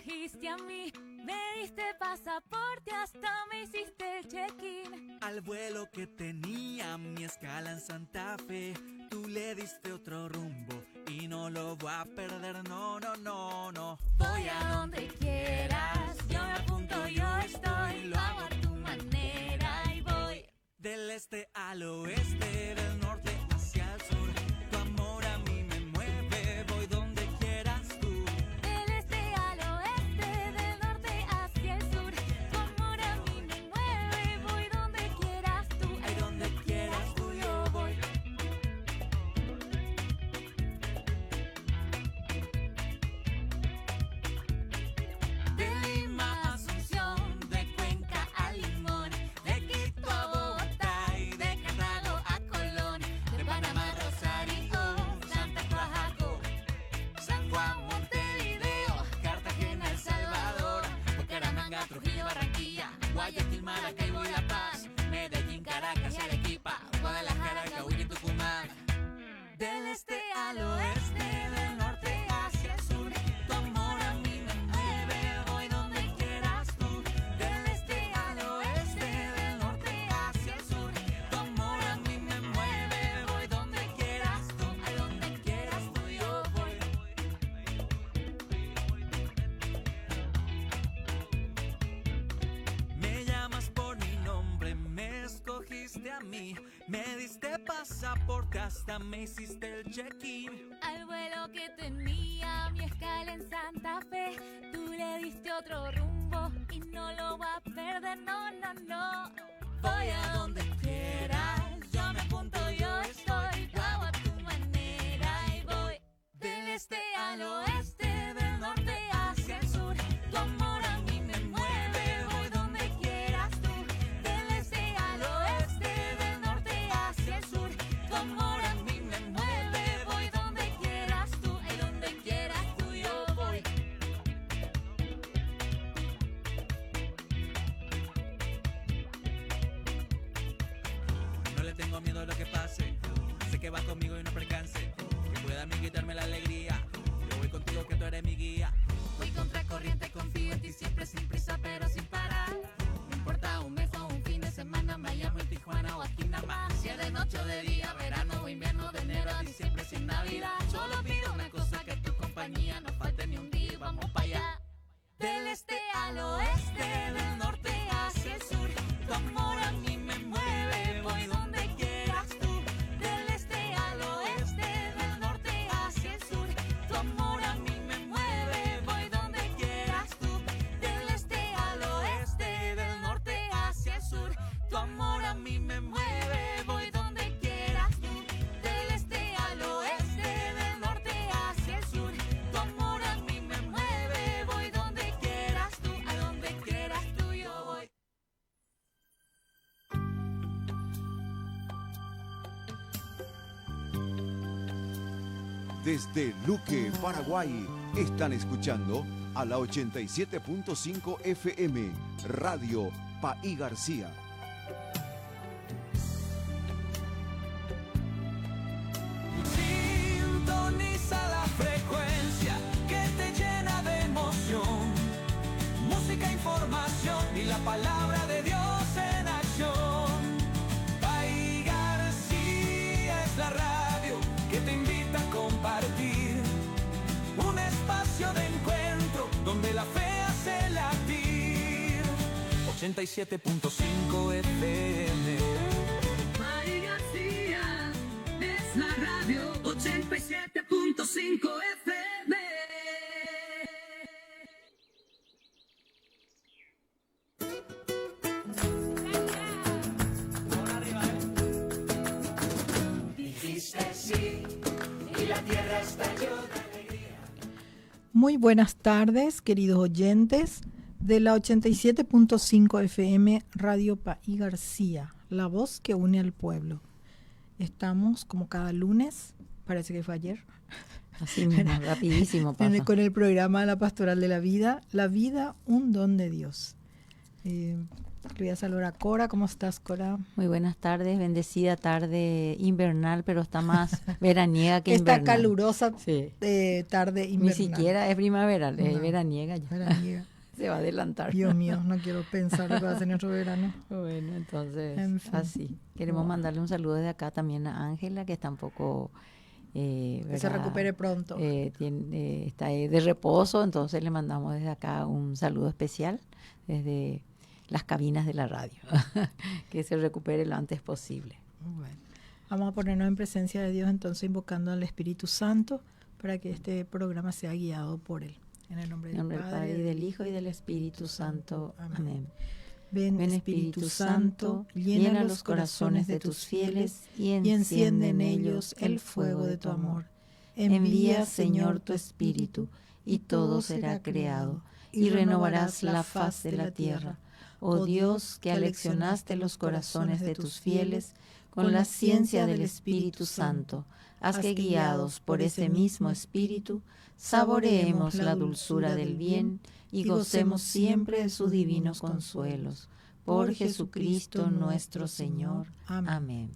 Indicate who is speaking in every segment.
Speaker 1: escogiste a mí, me diste pasaporte, hasta me hiciste el check-in.
Speaker 2: Al vuelo que tenía mi escala en Santa Fe, tú le diste otro rumbo y no lo voy a perder, no, no, no, no.
Speaker 1: Voy a donde quieras, yo me apunto, yo estoy, lo hago a tu manera y voy
Speaker 2: del este al oeste, del norte hacia el sur. Tu amor a mí me mueve, voy donde quieras tú.
Speaker 1: del este al oeste, del norte hacia el sur. Tu amor a mí me mueve, voy donde quieras tú.
Speaker 2: Ay, donde quieras tú yo voy.
Speaker 1: De Lima a Asunción, de Cuenca a Limón, de Quito a Bogotá y de Cartago a Colón, de Panamá a Rosario, Santa Cruz, Jaco, San Juan, Montevideo, Cartagena, El Salvador, Bucaramanga, Trujillo, Barranquilla, Guayaquil, Maracaibo y La Paz, Medellín, Caracas y Arequipa, Guadalajara, Cahuilla y Tucumán. Del este al oeste, del norte hacia el sur, tu amor a mí me mueve, voy donde quieras tú. Del este al oeste, del norte hacia el sur, tu amor a mí me mueve, voy donde quieras tú. A donde quieras tú yo voy.
Speaker 2: Me llamas por mi nombre, me escogiste a mí, me diste pasaporte, hasta me hiciste el check-in.
Speaker 1: Al vuelo que tenía mi escala en Santa Fe, tú le diste otro rumbo y no lo voy a perder, no, no, no. Voy a donde quieras, yo me apunto, yo estoy, lo hago a tu manera y voy del este al oeste, del norte hacia el sur. Tu amor a mí me mueve, voy donde quieras tú. Del este al oeste, del norte hacia el sur. Tu amor a mí me mueve, voy donde quieras tú. Ay, donde quieras tú yo voy.
Speaker 2: No le tengo miedo a lo que pase, sé que va conmigo y no percance, que pueda a mí quitarme la alegría. Yo voy contigo que tú eres mi guía.
Speaker 1: Voy contra corriente, confío en ti siempre sin prisa pero sin parar. No importa un mes o un fin de semana, Miami, Tijuana o aquí nada más. Si es de noche o de día, verano o invierno, de enero a diciembre sin Navidad. Solo pido una cosa, que tu compañía no falte ni un día, vamos para allá. Del este al oeste, del norte hacia el sur, tu amor a mí me mueve, voy donde quieras tú. Del este al oeste, del norte hacia el sur, tu amor a mí me mueve, voy donde quieras tú. Del este al oeste, del norte hacia el sur, tu amor a mí me mueve, voy donde quieras tú. Del este al oeste, del norte hacia el sur, tu amor a mí me mueve, voy donde quieras tú. A donde quieras tú yo voy.
Speaker 3: Desde Luque, Paraguay, están escuchando a la 87.5 FM, Radio Paí García.
Speaker 4: Sintoniza la frecuencia que te llena de emoción. Música, información y la palabra de Dios en acción. Paí García es la radio que te invita a compartir. Un espacio de encuentro donde la fe hace latir. 87.5 FM.
Speaker 5: Paí García es la radio 87.5 FM.
Speaker 4: Dijiste sí y la tierra estalló de alegría.
Speaker 6: Muy buenas tardes, queridos oyentes de la 87.5 FM Radio Paí García, la voz que une al pueblo. Estamos como cada lunes, parece que fue ayer,
Speaker 7: Así mismo, rapidísimo pasa.
Speaker 6: con el programa La Pastoral de la Vida, un don de Dios. Le voy a saludar a Cora. ¿Cómo estás, Cora?
Speaker 7: Muy buenas tardes, bendecida tarde invernal, pero está más veraniega que invernal.
Speaker 6: Esta calurosa
Speaker 7: sí.
Speaker 6: Tarde invernal.
Speaker 7: Ni siquiera es primaveral, es veraniega ya.
Speaker 6: Veraniega.
Speaker 7: Se va a adelantar.
Speaker 6: Dios mío, no quiero pensar lo que va a ser nuestro verano.
Speaker 7: Bueno, entonces,
Speaker 6: en fin.
Speaker 7: así. Queremos mandarle un saludo desde acá también a Ángela, que está un poco...
Speaker 6: que se recupere pronto.
Speaker 7: Está de reposo, entonces le mandamos desde acá un saludo especial desde las cabinas de la radio. Que se recupere lo antes posible.
Speaker 6: Bueno, vamos a ponernos en presencia de Dios, entonces invocando al Espíritu Santo para que este programa sea guiado por Él. En el nombre del
Speaker 7: Padre, y del Hijo, y del Espíritu Santo. Amén.
Speaker 6: Ven, Espíritu Santo, llena los corazones de tus fieles y enciende en ellos el fuego de tu amor. Envía, Señor, tu Espíritu, y todo será creado, y renovarás la faz de la tierra. Oh Dios, que aleccionaste los corazones de tus fieles con la ciencia del Espíritu Santo, haz que guiados por ese mismo Espíritu, saboreemos la dulzura del bien y gocemos siempre de sus divinos consuelos. Por Jesucristo nuestro Señor. Amén.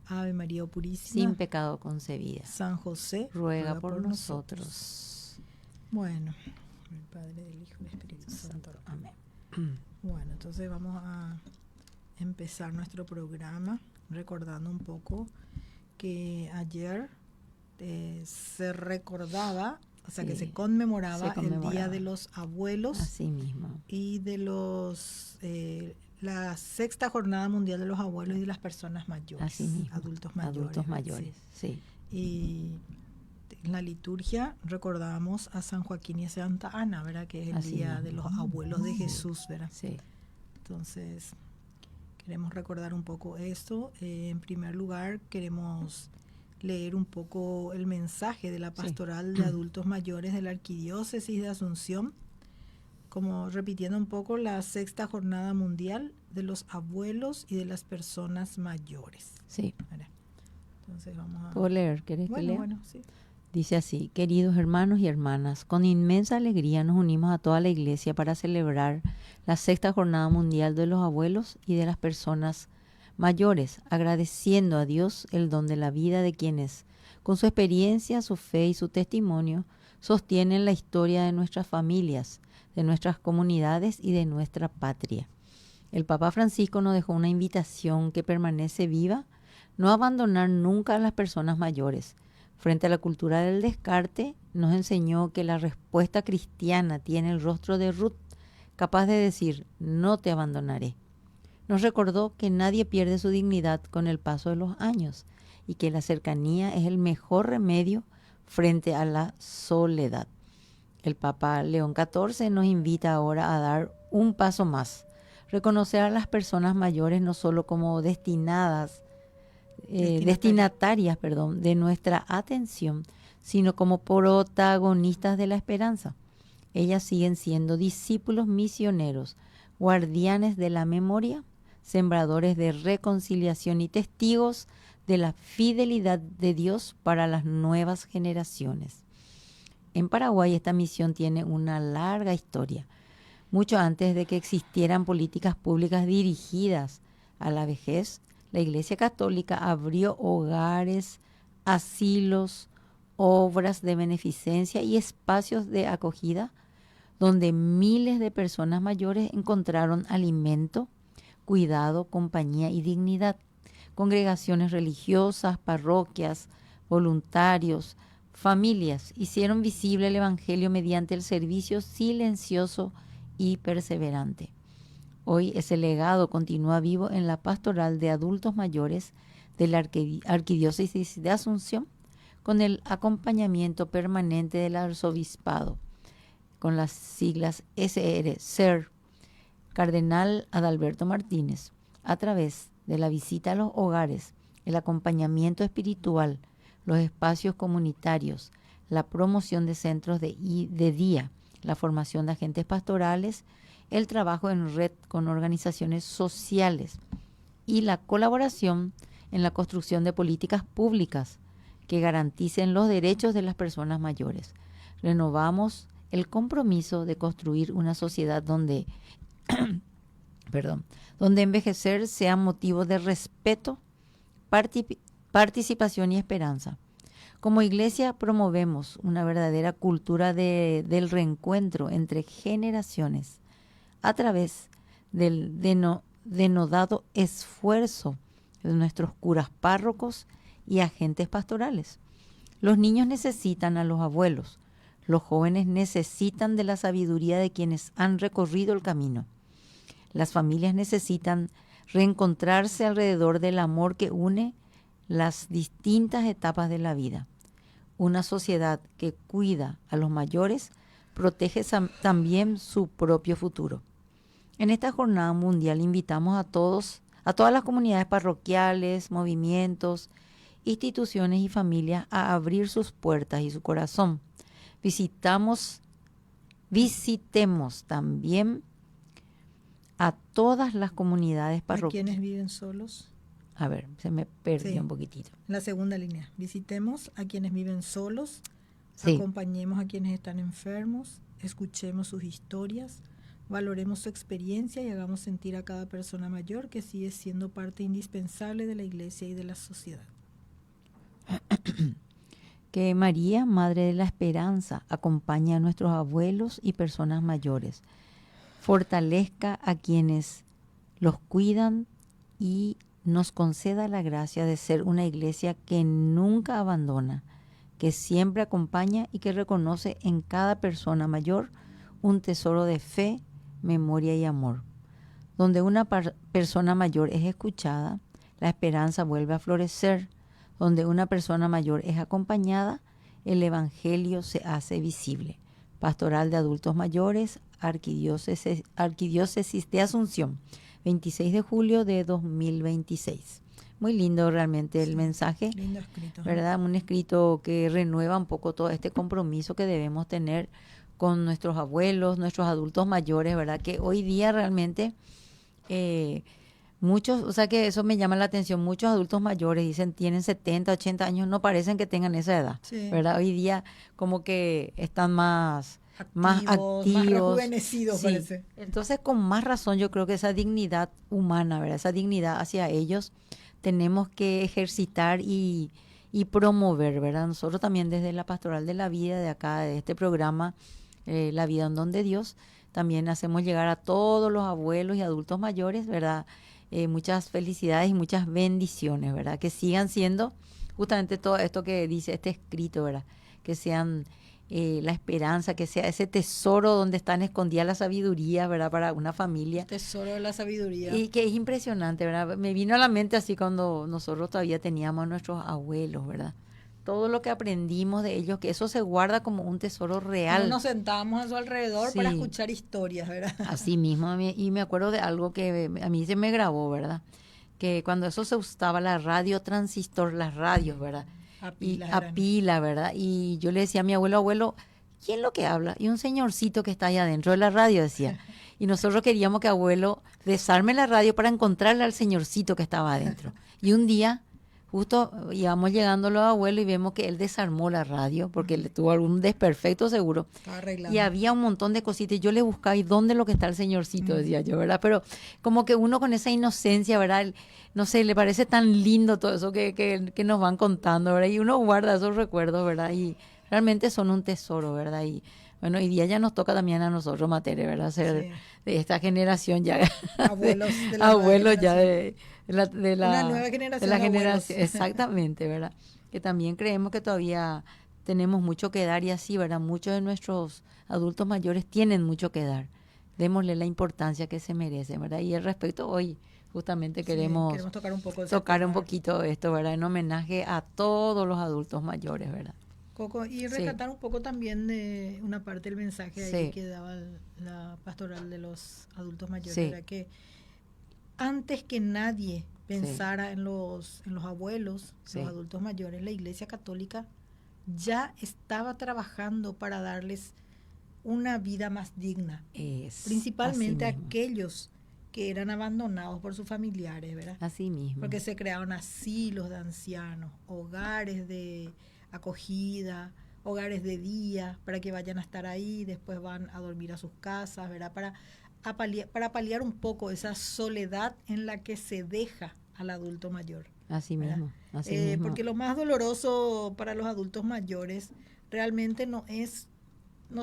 Speaker 6: Ave María Purísima,
Speaker 7: sin pecado concebida,
Speaker 6: San José,
Speaker 7: ruega por nosotros.
Speaker 6: Bueno, el Padre, del Hijo y del Espíritu Santo.
Speaker 7: Amén.
Speaker 6: Bueno, entonces vamos a empezar nuestro programa recordando un poco que ayer se recordaba, o sea, que se conmemoraba el Día de los Abuelos.
Speaker 7: Así mismo.
Speaker 6: Y de los la sexta Jornada Mundial de los Abuelos y de las Personas Mayores.
Speaker 7: Así mismo.
Speaker 6: Adultos mayores.
Speaker 7: Adultos mayores, sí.
Speaker 6: Y en la liturgia recordábamos a San Joaquín y a Santa Ana, ¿verdad? Que es el Día de los Abuelos de Jesús, ¿verdad?
Speaker 7: Sí.
Speaker 6: Entonces, queremos recordar un poco esto. En primer lugar, queremos leer un poco el mensaje de la pastoral de adultos mayores de la Arquidiócesis de Asunción, como repitiendo un poco la sexta Jornada Mundial de los Abuelos y de las Personas Mayores.
Speaker 7: Sí.
Speaker 6: ¿Verdad? Entonces vamos a...
Speaker 7: ¿Puedo leer? ¿Querés que lea?
Speaker 6: Bueno, sí.
Speaker 7: Dice así: queridos hermanos y hermanas, con inmensa alegría nos unimos a toda la Iglesia para celebrar la sexta Jornada Mundial de los Abuelos y de las Personas Mayores, agradeciendo a Dios el don de la vida de quienes, con su experiencia, su fe y su testimonio, sostienen la historia de nuestras familias, de nuestras comunidades y de nuestra patria. El Papa Francisco nos dejó una invitación que permanece viva: no abandonar nunca a las personas mayores. Frente a la cultura del descarte, nos enseñó que la respuesta cristiana tiene el rostro de Ruth, capaz de decir: no te abandonaré. Nos recordó que nadie pierde su dignidad con el paso de los años y que la cercanía es el mejor remedio frente a la soledad. El Papa León XIV nos invita ahora a dar un paso más, reconocer a las personas mayores no solo como destinatarias de nuestra atención, sino como protagonistas de la esperanza. Ellas siguen siendo discípulos misioneros, guardianes de la memoria, sembradores de reconciliación y testigos de la fidelidad de Dios para las nuevas generaciones. En Paraguay esta misión tiene una larga historia. Mucho antes de que existieran políticas públicas dirigidas a la vejez, la Iglesia Católica abrió hogares, asilos, obras de beneficencia y espacios de acogida donde miles de personas mayores encontraron alimento, cuidado, compañía y dignidad. Congregaciones religiosas, parroquias, voluntarios, familias hicieron visible el Evangelio mediante el servicio silencioso y perseverante. Hoy ese legado continúa vivo en la pastoral de adultos mayores de la Arquidiócesis de Asunción, con el acompañamiento permanente del arzobispado, con las siglas SR, Cardenal Adalberto Martínez, a través de la visita a los hogares, el acompañamiento espiritual, los espacios comunitarios, la promoción de centros de día, la formación de agentes pastorales, el trabajo en red con organizaciones sociales y la colaboración en la construcción de políticas públicas que garanticen los derechos de las personas mayores. Renovamos el compromiso de construir una sociedad donde donde envejecer sea motivo de respeto, participación y esperanza. Como iglesia promovemos una verdadera cultura del reencuentro entre generaciones a través del denodado esfuerzo de nuestros curas párrocos y agentes pastorales. Los niños necesitan a los abuelos, los jóvenes necesitan de la sabiduría de quienes han recorrido el camino. Las familias necesitan reencontrarse alrededor del amor que une las distintas etapas de la vida. Una sociedad que cuida a los mayores protege también su propio futuro. En esta jornada mundial invitamos a todas las comunidades parroquiales, movimientos, instituciones y familias a abrir sus puertas y su corazón. Visitemos también a todas las comunidades parroquiales.
Speaker 6: ¿A quienes viven solos?
Speaker 7: A ver, se me perdió un poquitito.
Speaker 6: La segunda línea. Visitemos a quienes viven solos,
Speaker 7: sí.
Speaker 6: Acompañemos a quienes están enfermos, escuchemos sus historias, valoremos su experiencia y hagamos sentir a cada persona mayor que sigue siendo parte indispensable de la iglesia y de la sociedad.
Speaker 7: Que María, Madre de la Esperanza, acompañe a nuestros abuelos y personas mayores. Fortalezca a quienes los cuidan y nos conceda la gracia de ser una iglesia que nunca abandona, que siempre acompaña y que reconoce en cada persona mayor un tesoro de fe, memoria y amor. Donde una persona mayor es escuchada, la esperanza vuelve a florecer. Donde una persona mayor es acompañada, el Evangelio se hace visible. Pastoral de Adultos Mayores, Arquidiócesis de Asunción, 26 de julio de 2026. Muy lindo realmente el mensaje,
Speaker 6: lindo escrito,
Speaker 7: ¿verdad? Un escrito que renueva un poco todo este compromiso que debemos tener con nuestros abuelos, nuestros adultos mayores, ¿verdad? Que hoy día realmente muchos, o sea que eso me llama la atención, muchos adultos mayores dicen tienen 70, 80 años, no parecen que tengan esa edad,
Speaker 6: sí.
Speaker 7: ¿verdad? Hoy día como que están más activos,
Speaker 6: más rejuvenecidos,
Speaker 7: sí.
Speaker 6: Parece.
Speaker 7: Entonces, con más razón, yo creo que esa dignidad humana, ¿verdad? Esa dignidad hacia ellos tenemos que ejercitar y promover, ¿verdad? Nosotros también desde la Pastoral de la Vida, de acá, de este programa, La Vida en Don de Dios, también hacemos llegar a todos los abuelos y adultos mayores, ¿verdad? Muchas felicidades y muchas bendiciones, ¿verdad? Que sigan siendo justamente todo esto que dice este escrito, ¿verdad? Que sean la esperanza, que sea ese tesoro donde están escondidas la sabiduría, ¿verdad? Para una familia.
Speaker 6: El tesoro de la sabiduría.
Speaker 7: Y que es impresionante, ¿verdad? Me vino a la mente así cuando nosotros todavía teníamos a nuestros abuelos, ¿verdad? Todo lo que aprendimos de ellos, que eso se guarda como un tesoro real.
Speaker 6: Nos sentábamos a su alrededor
Speaker 7: sí.
Speaker 6: para escuchar historias, ¿verdad?
Speaker 7: Así mismo, y me acuerdo de algo que a mí se me grabó, ¿verdad? Que cuando eso se usaba la radio transistor, las radios, ¿verdad? A pila, ¿verdad? Y yo le decía a mi abuelo, ¿quién es lo que habla? Y un señorcito que está ahí adentro de la radio, decía. Y nosotros queríamos que abuelo desarme la radio para encontrarle al señorcito que estaba adentro. Y un día, justo íbamos llegando los abuelos y vemos que él desarmó la radio porque le tuvo algún desperfecto seguro. Y había un montón de cositas. Y yo le buscaba, ¿y dónde es lo que está el señorcito? Decía yo, ¿verdad? Pero como que uno con esa inocencia, ¿verdad? No sé, le parece tan lindo todo eso que nos van contando, ¿verdad? Y uno guarda esos recuerdos, ¿verdad? Y realmente son un tesoro, ¿verdad? Y bueno, hoy día ya nos toca también a nosotros, Matere, ¿verdad? Ser de esta generación ya. Abuelos ya de la
Speaker 6: nueva generación.
Speaker 7: De la generación, exactamente, ¿verdad? Que también creemos que todavía tenemos mucho que dar y así, ¿verdad? Muchos de nuestros adultos mayores tienen mucho que dar. Démosle la importancia que se merecen, ¿verdad? Y al respecto, hoy justamente queremos
Speaker 6: tocar un poco
Speaker 7: un poquito esto, ¿verdad? En homenaje a todos los adultos mayores, ¿verdad?
Speaker 6: Coco, y rescatar un poco también de una parte del mensaje ahí que daba la pastoral de los adultos mayores, era que antes que nadie pensara en los abuelos, los adultos mayores, la Iglesia Católica ya estaba trabajando para darles una vida más digna, principalmente a aquellos que eran abandonados por sus familiares, ¿verdad?
Speaker 7: Así mismo.
Speaker 6: Porque se crearon asilos de ancianos, hogares de acogida, hogares de día, para que vayan a estar ahí, después van a dormir a sus casas, ¿verdad? Para para paliar un poco esa soledad en la que se deja al adulto mayor.
Speaker 7: Así
Speaker 6: ¿verdad?
Speaker 7: mismo, así mismo.
Speaker 6: Porque lo más doloroso para los adultos mayores realmente no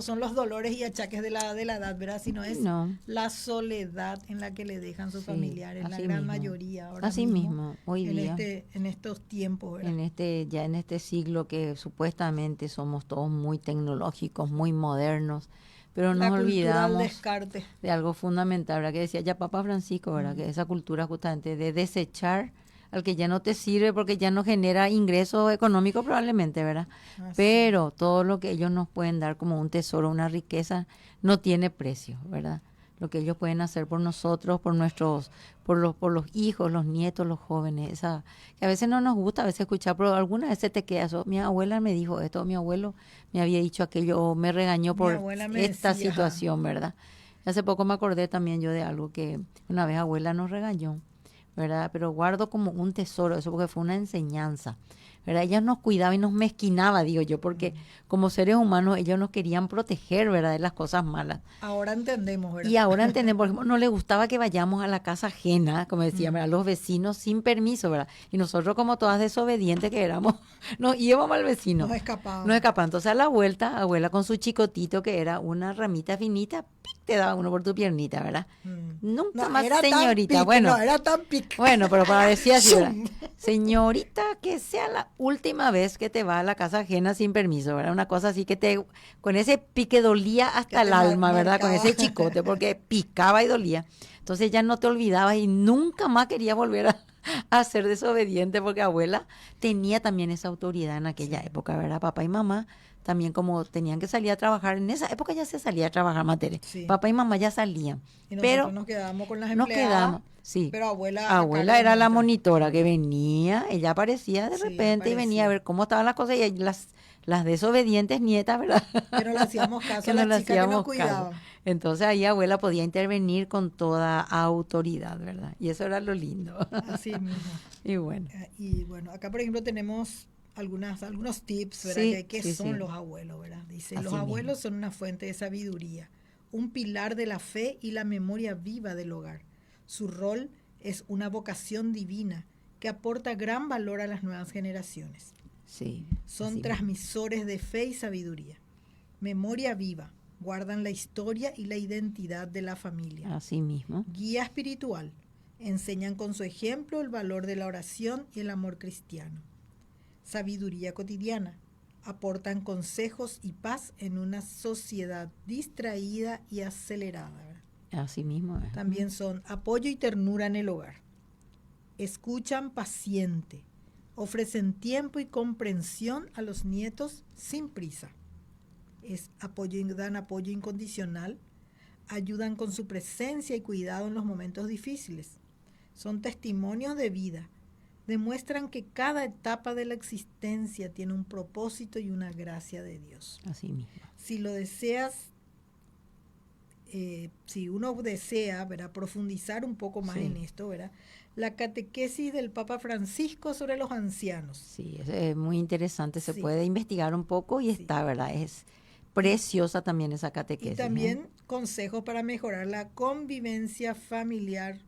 Speaker 6: son los dolores y achaques de la edad, ¿verdad? Sino es
Speaker 7: No.
Speaker 6: la soledad en la que le dejan sus
Speaker 7: Sí,
Speaker 6: familiares, la
Speaker 7: así
Speaker 6: gran
Speaker 7: mismo.
Speaker 6: mayoría ahora
Speaker 7: Así mismo, hoy día.
Speaker 6: en estos tiempos, ¿verdad?
Speaker 7: Ya en este siglo que supuestamente somos todos muy tecnológicos, muy modernos, pero
Speaker 6: La
Speaker 7: nos
Speaker 6: cultura del
Speaker 7: olvidamos
Speaker 6: descarte.
Speaker 7: de algo fundamental, ¿verdad? Que decía ya Papa Francisco, ¿verdad? Que esa cultura justamente de desechar al que ya no te sirve porque ya no genera ingresos económicos probablemente, ¿verdad?
Speaker 6: Así.
Speaker 7: Pero todo lo que ellos nos pueden dar como un tesoro, una riqueza, no tiene precio, ¿verdad? Lo que ellos pueden hacer por nosotros, por los hijos, los nietos, los jóvenes, que a veces no nos gusta, a veces escuchar, pero alguna vez se te queda eso. Mi abuela me dijo esto, mi abuelo me había dicho aquello, o me regañó
Speaker 6: Mi
Speaker 7: por
Speaker 6: abuela me
Speaker 7: esta
Speaker 6: decía,
Speaker 7: situación, ¿verdad? Hace poco me acordé también yo de algo que una vez abuela nos regañó, ¿verdad? Pero guardo como un tesoro eso porque fue una enseñanza, ¿verdad? Ella nos cuidaba y nos mezquinaba, digo yo, porque como seres humanos ellos nos querían proteger, ¿verdad? De las cosas malas.
Speaker 6: Ahora entendemos, ¿verdad?
Speaker 7: Y ahora entendemos, por ejemplo, no le gustaba que vayamos a la casa ajena, como decían, ¿verdad? Los vecinos sin permiso, ¿verdad? Y nosotros como todas desobedientes que éramos, nos íbamos al vecino.
Speaker 6: Nos escapamos.
Speaker 7: Nos escapaban. Entonces a la vuelta, abuela con su chicotito que era una ramita finita, ¡pic! Te daba uno por tu piernita, ¿verdad? Nunca
Speaker 6: No,
Speaker 7: más
Speaker 6: era tan
Speaker 7: señorita.
Speaker 6: pic,
Speaker 7: Bueno,
Speaker 6: no, era tan pic.
Speaker 7: bueno, pero para decir así, ¿verdad?
Speaker 6: Zum.
Speaker 7: Señorita, que sea la última vez que te va a la casa ajena sin permiso, ¿verdad? Una cosa así que con ese pique dolía hasta
Speaker 6: Que
Speaker 7: el
Speaker 6: te
Speaker 7: alma, ¿verdad? Con
Speaker 6: marcaba.
Speaker 7: ese chicote, porque picaba y dolía. Entonces ya no te olvidabas y nunca más quería volver a ser desobediente, porque abuela tenía también esa autoridad en aquella época, ¿verdad? Papá y mamá también como tenían que salir a trabajar, en esa época ya se salía a trabajar, Matere.
Speaker 6: Sí.
Speaker 7: Papá y mamá ya salían.
Speaker 6: Y nosotros
Speaker 7: Pero
Speaker 6: nos quedábamos con las
Speaker 7: nos
Speaker 6: empleadas.
Speaker 7: quedamos, sí.
Speaker 6: Pero abuela acá
Speaker 7: Abuela era la
Speaker 6: monitora.
Speaker 7: monitora que venía, ella aparecía de
Speaker 6: Sí,
Speaker 7: repente y venía a
Speaker 6: aparecía.
Speaker 7: ver cómo estaban las cosas y las desobedientes nietas, ¿verdad?
Speaker 6: Que no le hacíamos caso
Speaker 7: Que
Speaker 6: a
Speaker 7: no
Speaker 6: las
Speaker 7: le
Speaker 6: chicas que nos
Speaker 7: hacíamos
Speaker 6: cuidaban.
Speaker 7: caso. Entonces ahí abuela podía intervenir con toda autoridad, ¿verdad? Y eso era lo lindo.
Speaker 6: Así mismo.
Speaker 7: Y bueno.
Speaker 6: Y bueno, acá por ejemplo tenemos algunos tips, ¿verdad?
Speaker 7: Sí,
Speaker 6: ¿Qué
Speaker 7: sí,
Speaker 6: son
Speaker 7: sí.
Speaker 6: los abuelos, ¿verdad? Dice,
Speaker 7: Así
Speaker 6: los
Speaker 7: mismo.
Speaker 6: abuelos son una fuente de sabiduría, un pilar de la fe y la memoria viva del hogar. Su rol es una vocación divina que aporta gran valor a las nuevas generaciones.
Speaker 7: Sí.
Speaker 6: Son
Speaker 7: así
Speaker 6: transmisores de fe y sabiduría. Memoria viva, guardan la historia y la identidad de la familia.
Speaker 7: mismo. Así mismo.
Speaker 6: Guía espiritual, enseñan con su ejemplo el valor de la oración y el amor cristiano. Sabiduría cotidiana, aportan consejos y paz en una sociedad distraída y acelerada, ¿verdad?
Speaker 7: Así mismo.
Speaker 6: También son apoyo y ternura en el hogar. Escuchan paciente, ofrecen tiempo y comprensión a los nietos sin prisa. Dan apoyo incondicional, ayudan con su presencia y cuidado en los momentos difíciles. Son testimonios de vida, demuestran que cada etapa de la existencia tiene un propósito y una gracia de Dios.
Speaker 7: Así mismo.
Speaker 6: Si lo deseas, si uno desea, ¿verdad?, profundizar un poco más
Speaker 7: Sí.
Speaker 6: en esto, ¿verdad?, la catequesis del Papa Francisco sobre los ancianos.
Speaker 7: Sí, es muy interesante. Se
Speaker 6: Sí.
Speaker 7: puede investigar un poco y
Speaker 6: Sí.
Speaker 7: está, ¿verdad? Es preciosa también esa catequesis.
Speaker 6: Y también consejos para mejorar la convivencia familiar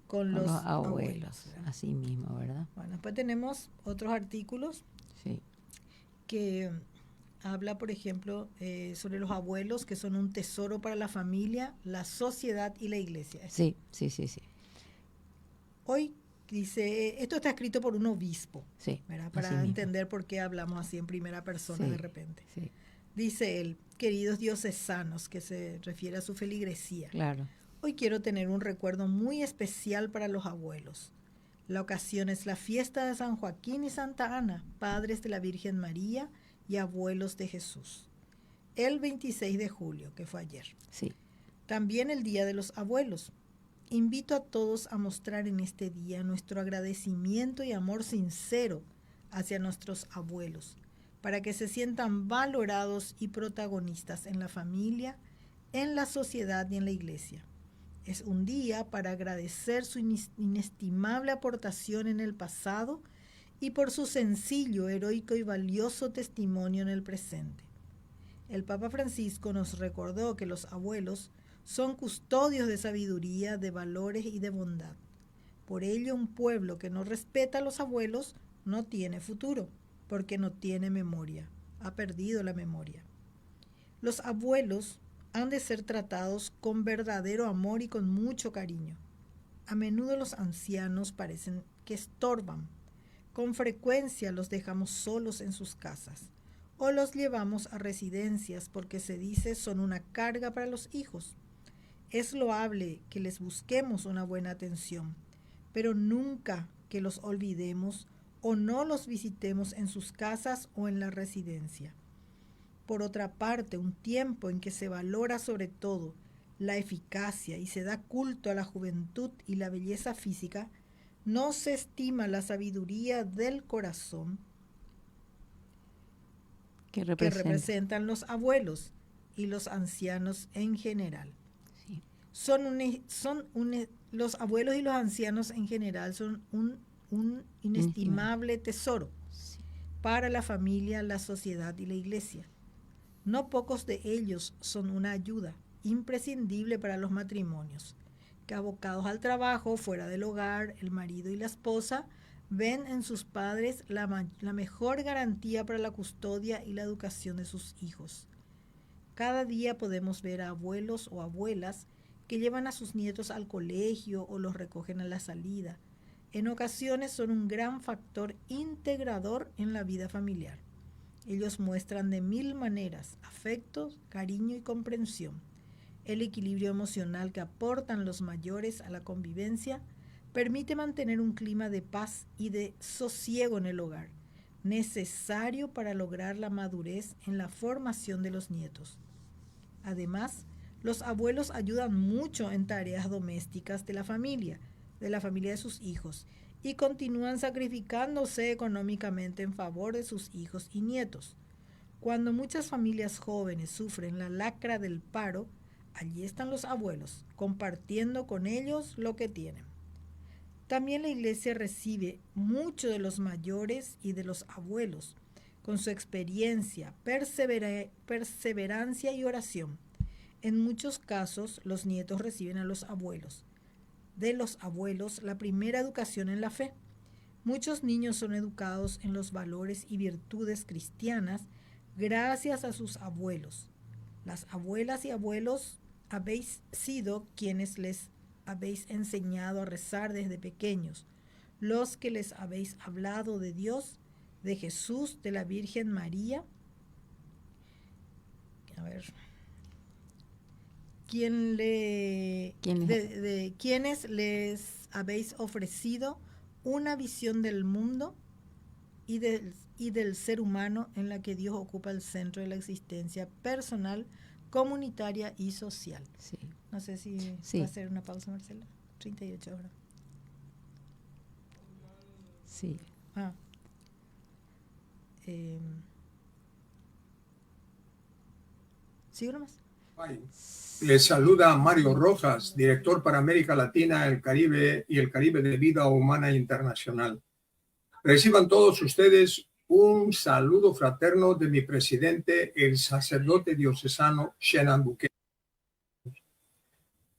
Speaker 6: con los abuelos, ¿verdad?
Speaker 7: Así mismo, ¿verdad?
Speaker 6: Bueno, después tenemos otros artículos
Speaker 7: Sí.
Speaker 6: que habla, por ejemplo, sobre los abuelos, que son un tesoro para la familia, la sociedad y la iglesia.
Speaker 7: Sí, sí, sí, sí.
Speaker 6: Hoy dice, esto está escrito por un obispo,
Speaker 7: Sí,
Speaker 6: ¿verdad?,
Speaker 7: así
Speaker 6: para
Speaker 7: mismo.
Speaker 6: entender por qué hablamos así en primera persona
Speaker 7: Sí,
Speaker 6: de repente.
Speaker 7: Sí,
Speaker 6: Dice él, queridos diocesanos, que se refiere a su feligresía.
Speaker 7: claro.
Speaker 6: Hoy quiero tener un recuerdo muy especial para los abuelos. La ocasión es la fiesta de San Joaquín y Santa Ana, padres de la Virgen María y abuelos de Jesús. El 26 de julio, que fue ayer.
Speaker 7: Sí,
Speaker 6: También el Día de los Abuelos. Invito a todos a mostrar en este día nuestro agradecimiento y amor sincero hacia nuestros abuelos, para que se sientan valorados y protagonistas en la familia, en la sociedad y en la iglesia. Es un día para agradecer su inestimable aportación en el pasado y por su sencillo, heroico y valioso testimonio en el presente. El Papa Francisco nos recordó que los abuelos son custodios de sabiduría, de valores y de bondad. Por ello, un pueblo que no respeta a los abuelos no tiene futuro, porque no tiene memoria, ha perdido la memoria. Los abuelos han de ser tratados con verdadero amor y con mucho cariño. A menudo los ancianos parecen que estorban. Con frecuencia los dejamos solos en sus casas o los llevamos a residencias porque se dice son una carga para los hijos. Es loable que les busquemos una buena atención, pero nunca que los olvidemos o no los visitemos en sus casas o en la residencia. Por otra parte, un tiempo en que se valora sobre todo la eficacia y se da culto a la juventud y la belleza física, no se estima la sabiduría del corazón que representan los abuelos y los ancianos en general.
Speaker 7: Sí.
Speaker 6: Los abuelos y los ancianos en general son un inestimable tesoro para la familia, la sociedad y la iglesia. No pocos de ellos son una ayuda imprescindible para los matrimonios, que abocados al trabajo fuera del hogar, el marido y la esposa ven en sus padres la mejor garantía para la custodia y la educación de sus hijos. Cada día podemos ver a abuelos o abuelas que llevan a sus nietos al colegio o los recogen a la salida. En ocasiones son un gran factor integrador en la vida familiar. Ellos muestran de mil maneras afecto, cariño y comprensión. El equilibrio emocional que aportan los mayores a la convivencia permite mantener un clima de paz y de sosiego en el hogar, necesario para lograr la madurez en la formación de los nietos. Además, los abuelos ayudan mucho en tareas domésticas de la familia de sus hijos, y continúan sacrificándose económicamente en favor de sus hijos y nietos. Cuando muchas familias jóvenes sufren la lacra del paro, allí están los abuelos, compartiendo con ellos lo que tienen. También la iglesia recibe mucho de los mayores y de los abuelos, con su experiencia, perseverancia y oración. En muchos casos, los nietos reciben a los abuelos. De los abuelos la primera educación en la fe. Muchos niños son educados en los valores y virtudes cristianas gracias a sus abuelos. Las abuelas y abuelos habéis sido quienes les habéis enseñado a rezar desde pequeños, los que les habéis hablado de Dios, de Jesús, de la Virgen María. Quienes les habéis ofrecido una visión del mundo y del ser humano en la que Dios ocupa el centro de la existencia personal, comunitaria y social.
Speaker 7: Sí.
Speaker 6: No sé si va a hacer una pausa, Marcela. 38 horas.
Speaker 7: Sí.
Speaker 6: ¿Sigo nomás?
Speaker 8: Les saluda Mario Rojas, director para América Latina, el Caribe y el Caribe de Vida Humana Internacional. Reciban todos ustedes un saludo fraterno de mi presidente, el sacerdote diocesano Shenan Bouquet.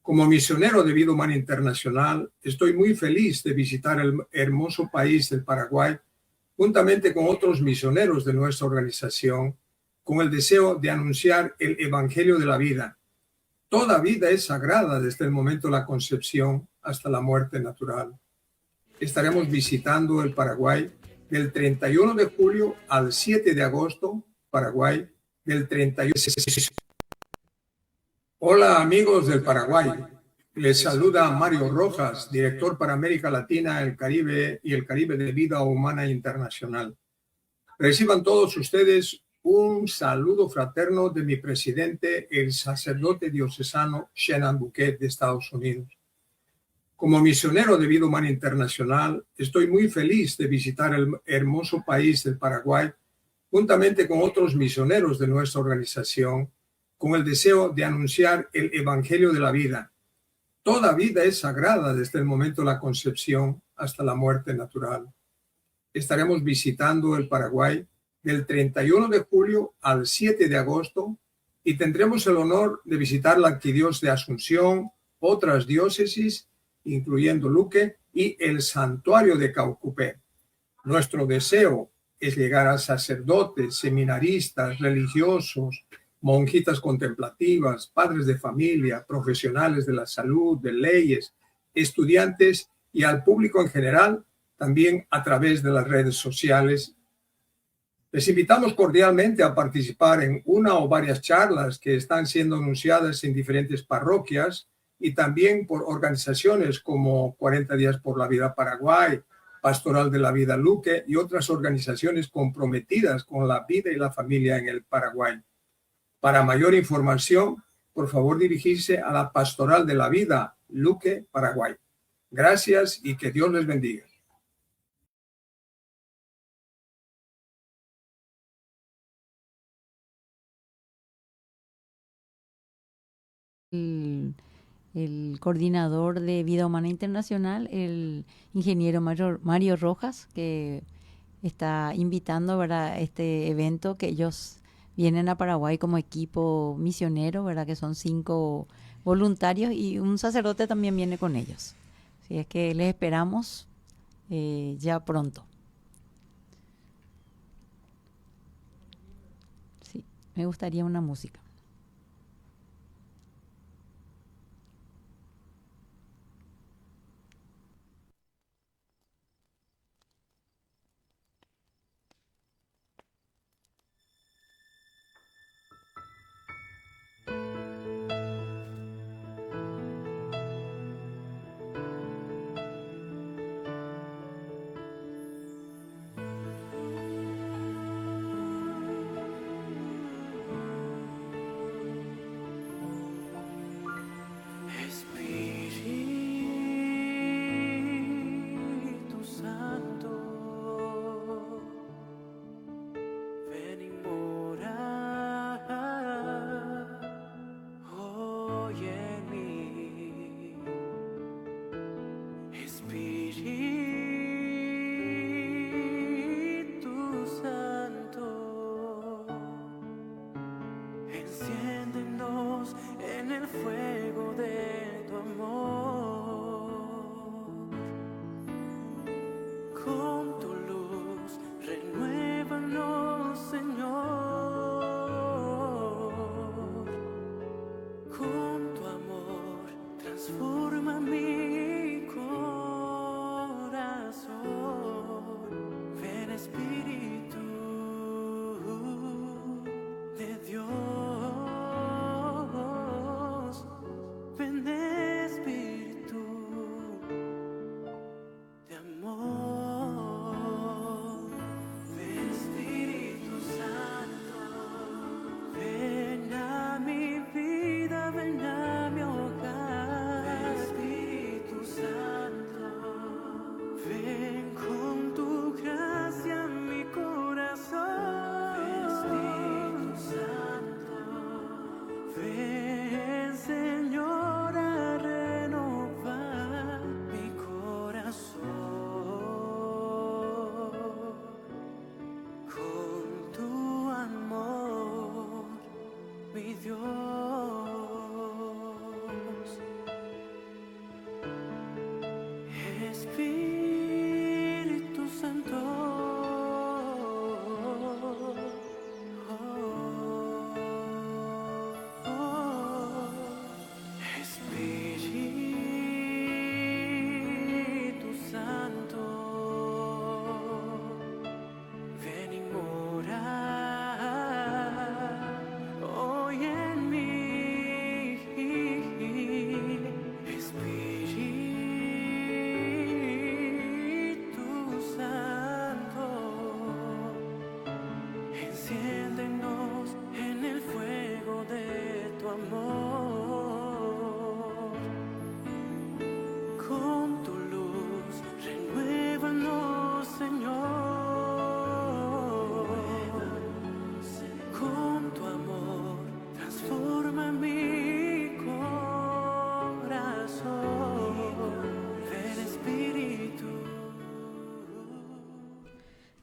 Speaker 8: Como misionero de Vida Humana Internacional, estoy muy feliz de visitar el hermoso país del Paraguay, juntamente con otros misioneros de nuestra organización, con el deseo de anunciar el Evangelio de la vida. Toda vida es sagrada desde el momento de la concepción hasta la muerte natural. Estaremos visitando el Paraguay del 31 de julio al 7 de agosto, Paraguay del 31. Hola amigos del Paraguay, les saluda Mario Rojas, director para América Latina, el Caribe y el Caribe de Vida Humana Internacional. Reciban todos ustedes un saludo fraterno de mi presidente, el sacerdote diocesano Shenan Bouquet de Estados Unidos. Como misionero de Vida Humana Internacional, estoy muy feliz de visitar el hermoso país del Paraguay, juntamente con otros misioneros de nuestra organización, con el deseo de anunciar el Evangelio de la vida. Toda vida es sagrada desde el momento de la concepción hasta la muerte natural. Estaremos visitando el Paraguay del 31 de julio al 7 de agosto, y tendremos el honor de visitar la Arquidiócesis de Asunción, otras diócesis, incluyendo Luque, y el Santuario de Caucupé. Nuestro deseo es llegar a sacerdotes, seminaristas, religiosos, monjitas contemplativas, padres de familia, profesionales de la salud, de leyes, estudiantes y al público en general, también a través de las redes sociales. Les invitamos cordialmente a participar en una o varias charlas que están siendo anunciadas en diferentes parroquias y también por organizaciones como 40 Días por la Vida Paraguay, Pastoral de la Vida Luque y otras organizaciones comprometidas con la vida y la familia en el Paraguay. Para mayor información, por favor dirigirse a la Pastoral de la Vida Luque, Paraguay. Gracias y que Dios les bendiga.
Speaker 7: El coordinador de Vida Humana Internacional, el ingeniero Mario Rojas, que está invitando, ¿verdad?, este evento, que ellos vienen a Paraguay como equipo misionero, ¿verdad?, que son 5 voluntarios y un sacerdote también viene con ellos. Así es que les esperamos ya pronto. Sí, me gustaría una música.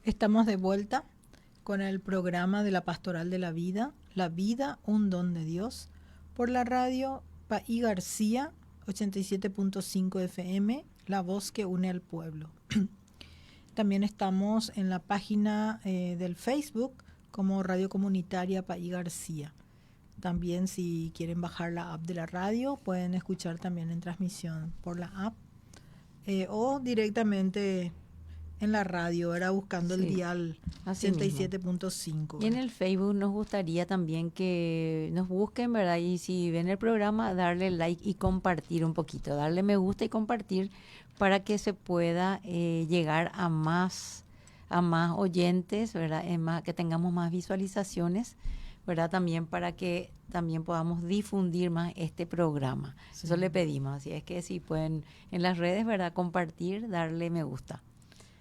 Speaker 6: Estamos de vuelta con el programa de la Pastoral de la Vida, La vida, un don de Dios, por la radio Paí García, 87.5 FM, la voz que une al pueblo. También estamos en la página del Facebook como Radio Comunitaria Paí García. También si quieren bajar la app de la radio, pueden escuchar también en transmisión por la app o directamente en la radio, era buscando el dial 87.5.
Speaker 7: Y en el Facebook nos gustaría también que nos busquen, ¿verdad? Y si ven el programa, darle like y compartir un poquito, darle me gusta y compartir para que se pueda llegar a más oyentes, ¿verdad? Que tengamos más visualizaciones, ¿verdad? También para que también podamos difundir más este programa. Sí. Eso le pedimos. Así es que si pueden en las redes, ¿verdad? Compartir, darle me gusta.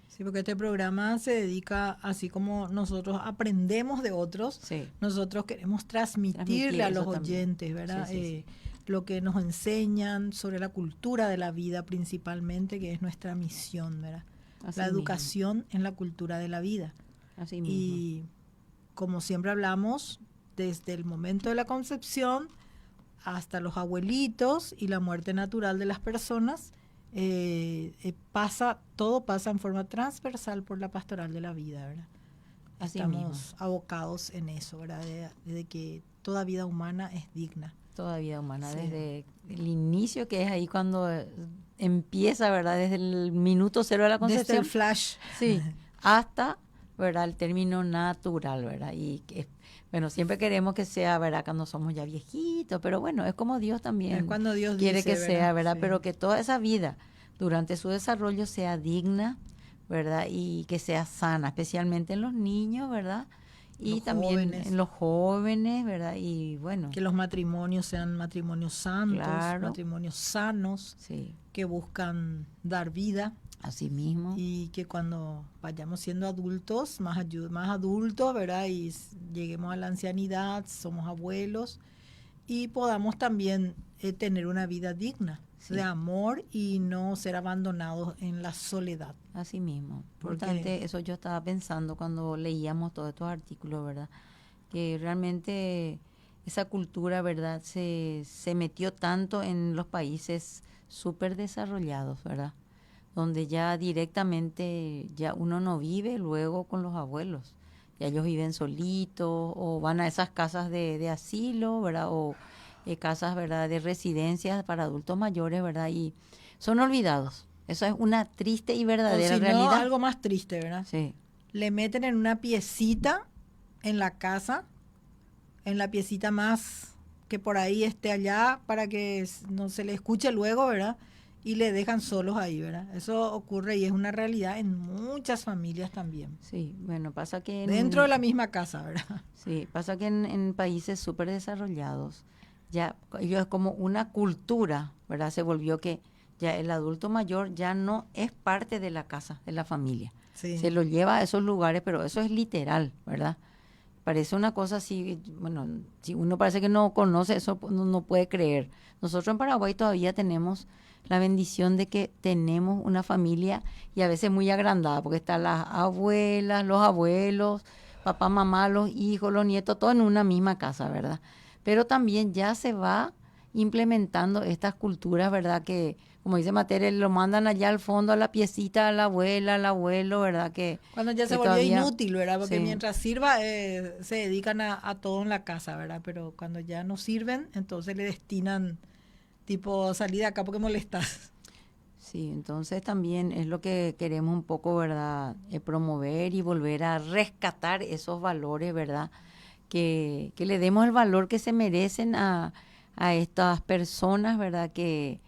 Speaker 6: Sí, porque este programa se dedica, así como nosotros aprendemos de otros, sí, nosotros queremos transmitirle a los oyentes, ¿verdad? Sí. Lo que nos enseñan sobre la cultura de la vida principalmente, que es nuestra misión, ¿verdad? Así la educación en la cultura de la vida.
Speaker 7: Así mismo.
Speaker 6: Y como siempre hablamos, desde el momento de la concepción hasta los abuelitos y la muerte natural de las personas, todo pasa en forma transversal por la pastoral de la vida, ¿verdad?
Speaker 7: Así
Speaker 6: Estamos
Speaker 7: mismo.
Speaker 6: Abocados en eso, ¿verdad? De que toda vida humana es digna.
Speaker 7: Toda vida humana,
Speaker 6: sí,
Speaker 7: desde el inicio, que es ahí cuando empieza, ¿verdad? Desde el minuto cero de la concepción.
Speaker 6: Desde el flash.
Speaker 7: Sí, hasta, ¿verdad? El término natural, ¿verdad? Y bueno, siempre queremos que sea, ¿verdad? Cuando somos ya viejitos, pero bueno, es como Dios también
Speaker 6: es cuando Dios
Speaker 7: quiere
Speaker 6: dice,
Speaker 7: que sea, ¿verdad?
Speaker 6: Sí.
Speaker 7: Pero que toda esa vida, durante su desarrollo, sea digna, ¿verdad? Y que sea sana, especialmente en los niños, ¿verdad? Y
Speaker 6: los
Speaker 7: también
Speaker 6: jóvenes.
Speaker 7: En los jóvenes, ¿verdad? Y bueno.
Speaker 6: Que los matrimonios sean matrimonios santos,
Speaker 7: claro,
Speaker 6: matrimonios sanos,
Speaker 7: sí,
Speaker 6: que buscan dar vida.
Speaker 7: Así mismo.
Speaker 6: Y que cuando vayamos siendo adultos, más adultos, ¿verdad? Y lleguemos a la ancianidad, somos abuelos, y podamos también tener una vida digna, sí, de amor y no ser abandonados en la soledad.
Speaker 7: Así mismo. Importante, eso yo estaba pensando cuando leíamos todos estos artículos, ¿verdad? Que realmente esa cultura, ¿verdad? Se metió tanto en los países súper desarrollados, ¿verdad? Donde ya directamente ya uno no vive luego con los abuelos. Ya ellos viven solitos o van a esas casas de asilo, ¿verdad? O casas, ¿verdad? De residencias para adultos mayores, ¿verdad? Y son olvidados. Eso es una triste y verdadera realidad.
Speaker 6: No, algo más triste, ¿verdad?
Speaker 7: Sí.
Speaker 6: Le meten en una piecita en la casa, en la piecita más que por ahí esté allá para que no se le escuche luego, ¿verdad? Y le dejan solos ahí, ¿verdad? Eso ocurre y es una realidad en muchas familias también.
Speaker 7: Sí, bueno, pasa que...
Speaker 6: Dentro de la misma casa, ¿verdad?
Speaker 7: Sí, pasa que en países súper desarrollados, ya ellos es como una cultura, ¿verdad? Se volvió que ya el adulto mayor ya no es parte de la casa, de la familia.
Speaker 6: Sí.
Speaker 7: Se lo lleva a esos lugares, pero eso es literal, ¿verdad? Parece una cosa así, bueno, si uno parece que no conoce eso, no puede creer. Nosotros en Paraguay todavía tenemos la bendición de que tenemos una familia y a veces muy agrandada, porque están las abuelas, los abuelos, papá, mamá, los hijos, los nietos, todo en una misma casa, ¿verdad? Pero también ya se va implementando estas culturas, ¿verdad? Que, como dice Matera, lo mandan allá al fondo a la piecita, a la abuela, al abuelo, ¿verdad? Que
Speaker 6: cuando ya se volvió todavía inútil, ¿verdad? Porque sí, mientras sirva, se dedican a todo en la casa, ¿verdad? Pero cuando ya no sirven, entonces le destinan tipo, salí de acá porque molestas.
Speaker 7: Sí, entonces también es lo que queremos un poco, ¿verdad? Promover y volver a rescatar esos valores, ¿verdad? Que le demos el valor que se merecen a estas personas, ¿verdad? Que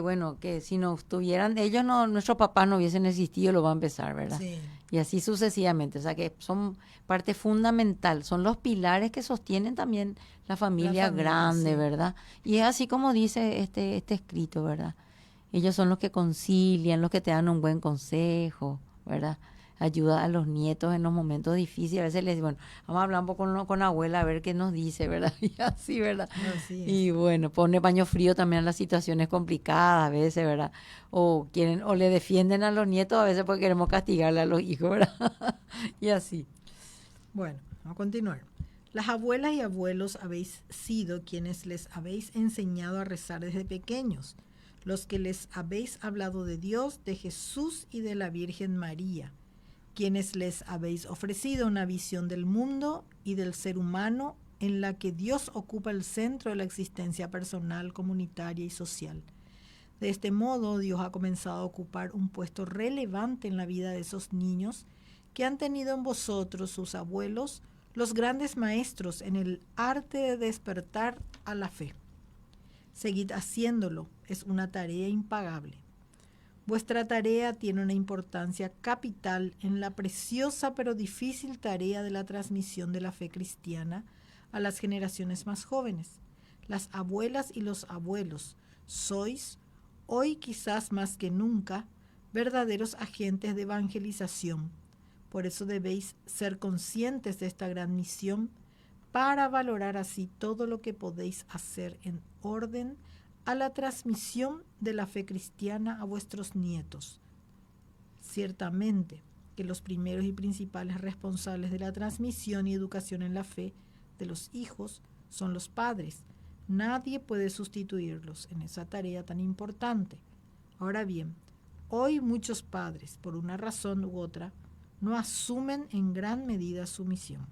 Speaker 7: bueno, que si no estuvieran ellos, nuestros papás no hubiesen existido, lo va a empezar, ¿verdad?
Speaker 6: Sí.
Speaker 7: Y así sucesivamente, o sea que son parte fundamental, son los pilares que sostienen también la familia grande, sí, ¿verdad? Y es así como dice este escrito, ¿verdad? Ellos son los que concilian, los que te dan un buen consejo, ¿verdad? Ayuda a los nietos en los momentos difíciles. A veces les digo, bueno, vamos a hablar un poco con abuela a ver qué nos dice, ¿verdad? Y así, ¿verdad?
Speaker 6: Así es.
Speaker 7: Y bueno, pone paño frío también en las situaciones complicadas a veces, ¿verdad? O le defienden a los nietos a veces porque queremos castigarle a los hijos, ¿verdad? Y así.
Speaker 6: Bueno, vamos a continuar. Las abuelas y abuelos habéis sido quienes les habéis enseñado a rezar desde pequeños, los que les habéis hablado de Dios, de Jesús y de la Virgen María, quienes les habéis ofrecido una visión del mundo y del ser humano en la que Dios ocupa el centro de la existencia personal, comunitaria y social. De este modo, Dios ha comenzado a ocupar un puesto relevante en la vida de esos niños que han tenido en vosotros, sus abuelos, los grandes maestros en el arte de despertar a la fe. Seguid haciéndolo, es una tarea impagable. Vuestra tarea tiene una importancia capital en la preciosa pero difícil tarea de la transmisión de la fe cristiana a las generaciones más jóvenes. Las abuelas y los abuelos sois, hoy quizás más que nunca, verdaderos agentes de evangelización. Por eso debéis ser conscientes de esta gran misión para valorar así todo lo que podéis hacer en orden a la transmisión de la fe cristiana a vuestros nietos. Ciertamente que los primeros y principales responsables de la transmisión y educación en la fe de los hijos son los padres. Nadie puede sustituirlos en esa tarea tan importante. Ahora bien, hoy muchos padres, por una razón u otra, no asumen en gran medida su misión.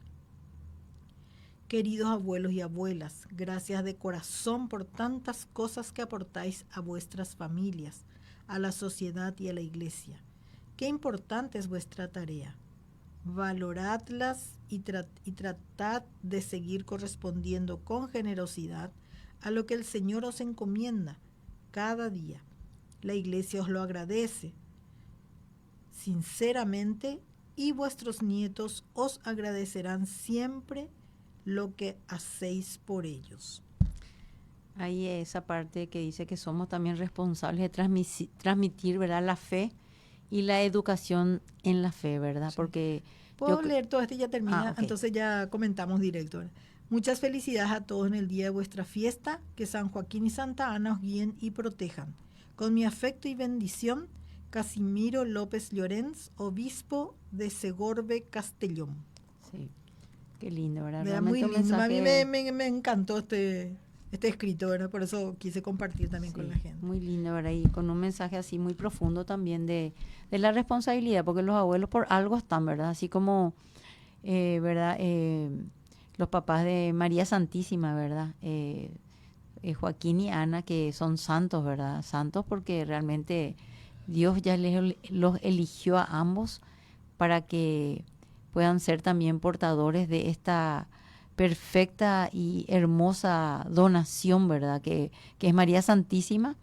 Speaker 6: Queridos abuelos y abuelas, gracias de corazón por tantas cosas que aportáis a vuestras familias, a la sociedad y a la iglesia. Qué importante es vuestra tarea. Valoradlas y tratad de seguir correspondiendo con generosidad a lo que el Señor os encomienda cada día. La iglesia os lo agradece sinceramente y vuestros nietos os agradecerán siempre lo que hacéis por ellos.
Speaker 7: Ahí esa parte que dice que somos también responsables de transmitir, ¿verdad?, la fe y la educación en la fe, ¿verdad? Sí. Porque
Speaker 6: puedo leer todo esto y ya termina, okay. Entonces ya comentamos directo, ¿verdad? Muchas felicidades a todos en el día de vuestra fiesta, que San Joaquín y Santa Ana os guíen y protejan. Con mi afecto y bendición, Casimiro López Llorens, obispo de Segorbe, Castellón.
Speaker 7: Sí, qué lindo, ¿verdad?
Speaker 6: Muy lindo. A mí me encantó este escrito, ¿verdad? Por eso quise compartir también con la gente.
Speaker 7: Muy lindo, ¿verdad? Y con un mensaje así muy profundo también de la responsabilidad, porque los abuelos por algo están, ¿verdad? Así como, ¿verdad? Los papás de María Santísima, ¿verdad? Joaquín y Ana, que son santos, ¿verdad? Santos porque realmente Dios ya los eligió a ambos para que puedan ser también portadores de esta perfecta y hermosa donación, ¿verdad? Que es María Santísima,